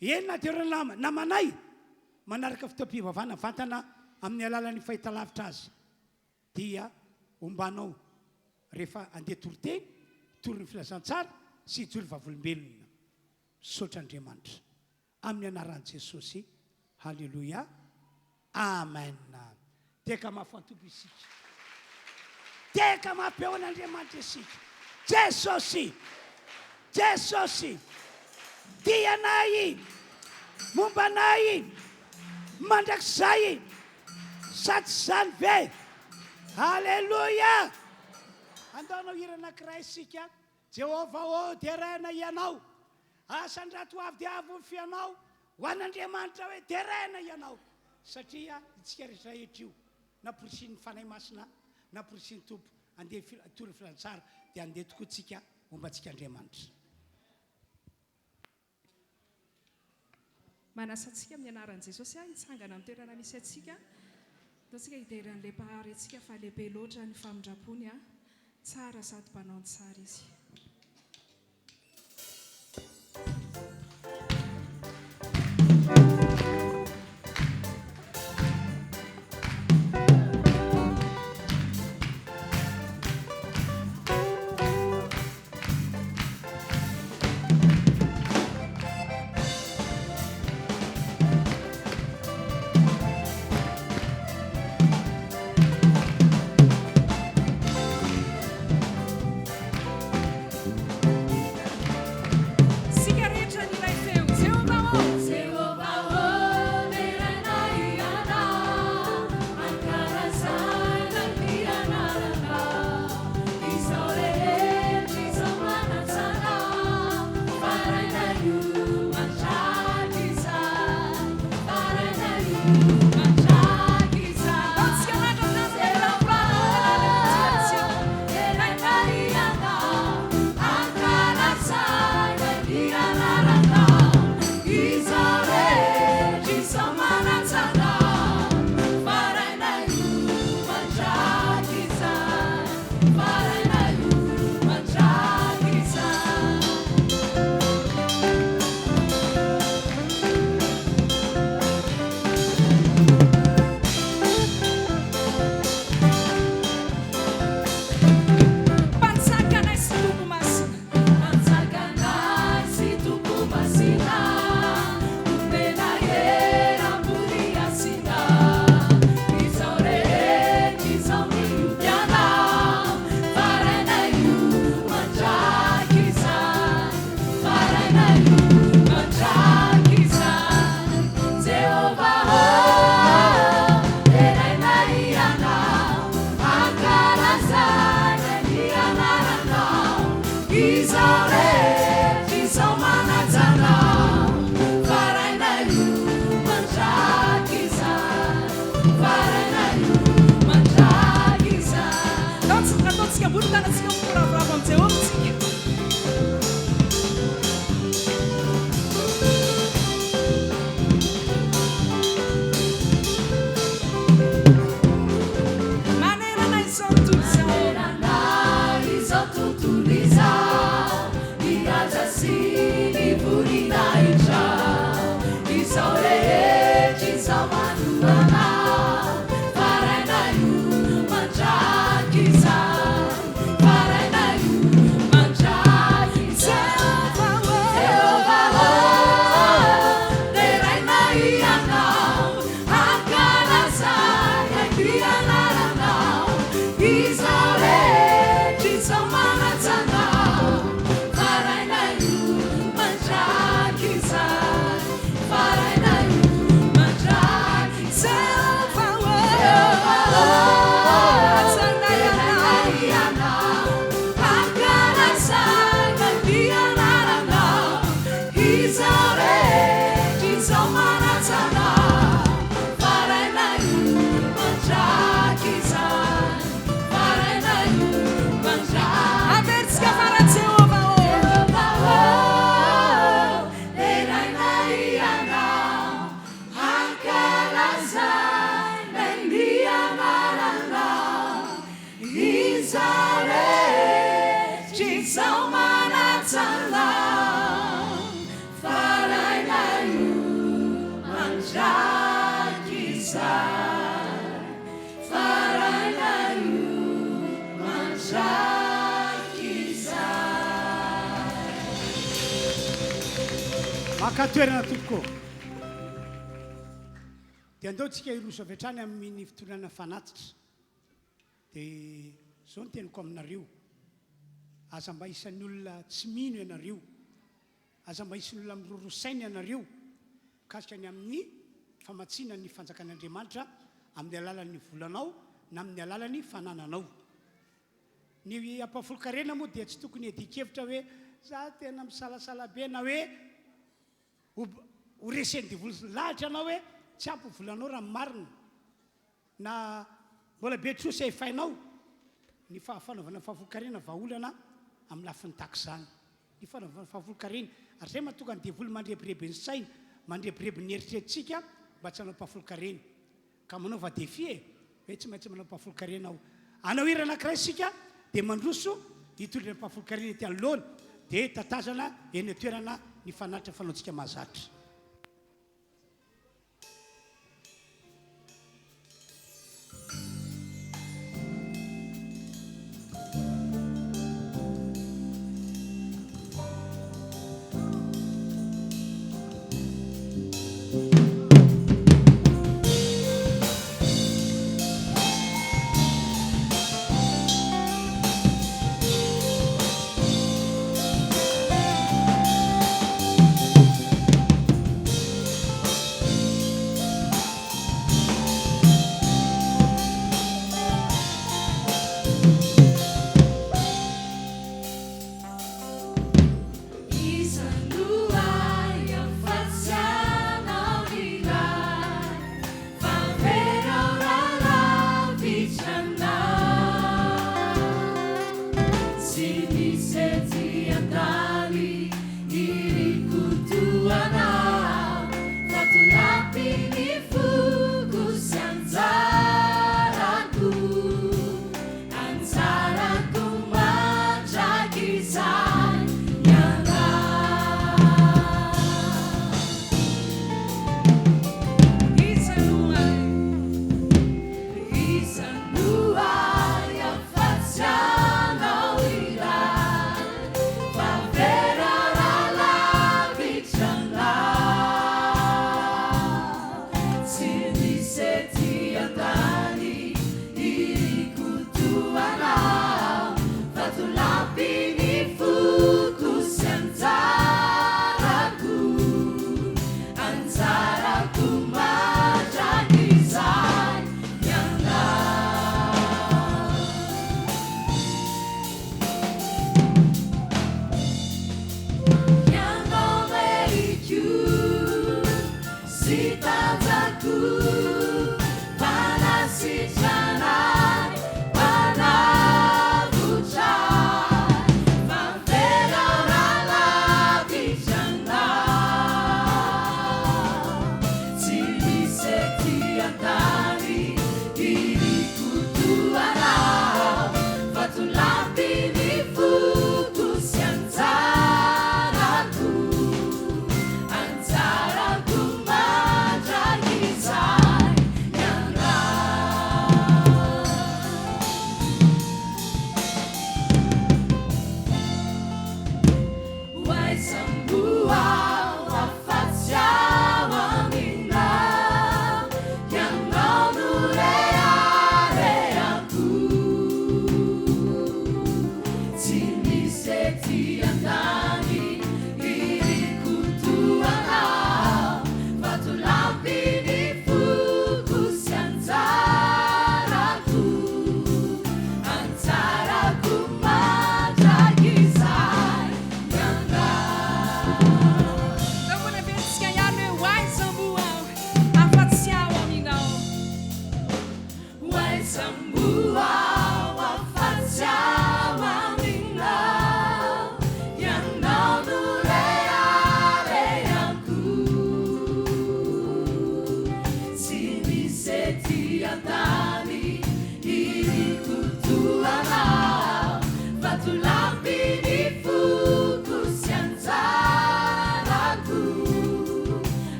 Enina dia ireo namanay manaraka Fotoam-bavaka vantana amin'ny alalan'ny fahitalavitra azy, dia ombanao rehefa andeha toriteny, tory ny filazantsara sy hijory vavolombelona. Misaotra Andriamanitra amin'ny anaran'i Jesosy. Halleluja, amen. Teka mahafantompo isika, teka mampiaon'Andriamanitra isika. Jesosy, Jesosy, tianay, mombanay, mandrakizay, sady zany ve. Halleluja. Andaonao hira anankiray isika. Jehova dia raina ianao, asan-drato avy dia avo ny fianao, ho an'Andriamanitra hoe dia raina ianao. Satria itsika rehetra io naporisian'ny fanahy masina, naporisian'ny tompo, andeha tory filantsara, dia andeha tokoa tsika mombantsika Andriamanitra. Manasantsika amin'ny anaran'i Jesosy hitsangana amin'ny toerana misy atsika. Ataontsika hideran'ilay mpahary atsika fa lehibe loatra ny famindrapony, tsara sady mpanao ny tsara izy. maka toerana tokoa dia andeotsika iroso avy hatrany amin'ny fitondrana fanatitra dia zao ny teniko aminareo aza mba isan'ny olona tsy mino ianareo aza mba isan'ny olona mirorosaina ianareo kasika ny amin'ny famatsiana ny fanjakan'Andriamanitra amin'ny alalan'ny volanao na amin'ny alalan'ny fanananao ny ampafolokarena moa dia tsy tokony adikevitra hoe za tena misalasala be na hoe ho resendy lahatra anao hoe tsy ampy volanao raha marina na mbola be trosa efainao ny fanaovana fahafolokarena vahaolana amin'ny lafiny taka izany ny fanaovana fahafolokarena ary zay mahatonga ny devoly mandrebireby ny saina mandrebireby ny eritreretintsika mba tsy hanao mpahafolokarena ka manaova défi hoe tsy maintsy manao mpahafolokarena aho anao hira anankiray sika dia mandroso hitondrina mpahafolokarena ety anoloana dia tatazana eny atoerana ny fanatitra fanaontsika mahazatra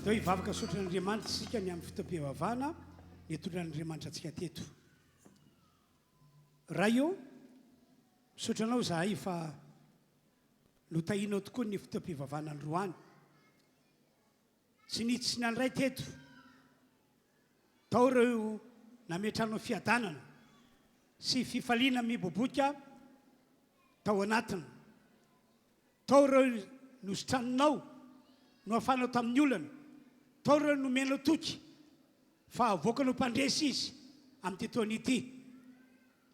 tao hivavaka sotran'andriamanitra sika ny amin'ny fitaom-pivavahana ny atondran'andriamanitra atsika teto raha io misotranao zahay fa notahinao tokoa ny fitaom-pivavahana androany tsy nitsy sy ny andray teto tao reo nametranao fiadanana sy fifaliana miboboka tao anatiny tao reo nosotranonao no afanao tamin'ny olana tao reo nomenao toky fa avoakanao mpandresy izy amin'ny tetoany ity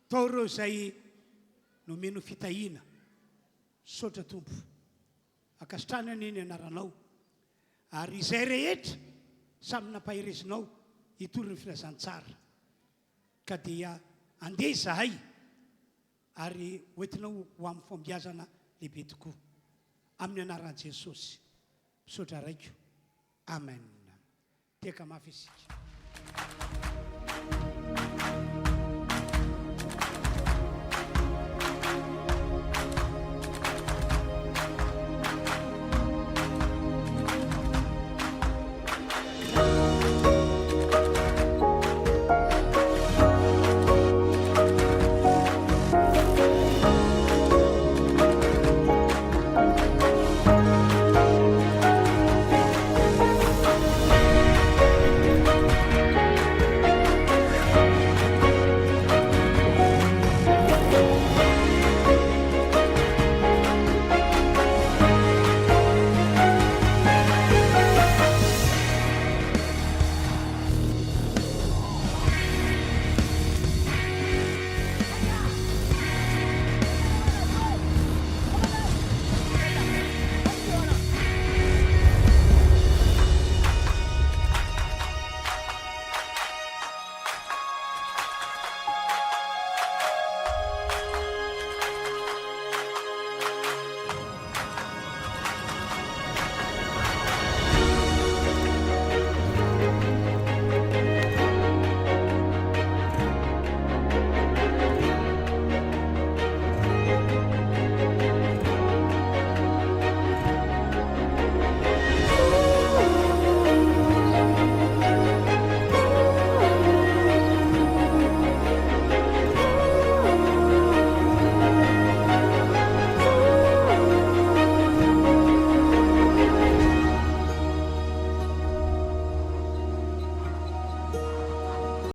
tao reo zay nomenao fitahina sotra tompo akasitrana eny anaranao ary izay rehetra samy nampahirezinao hitory ny filazantsara ka dia andeha zahay ary hoentinao ho amin'ny fombiazana lehibe tokoa amin'ny anaran'i Jesosy misaotra raiko amen. Teka mafy isika.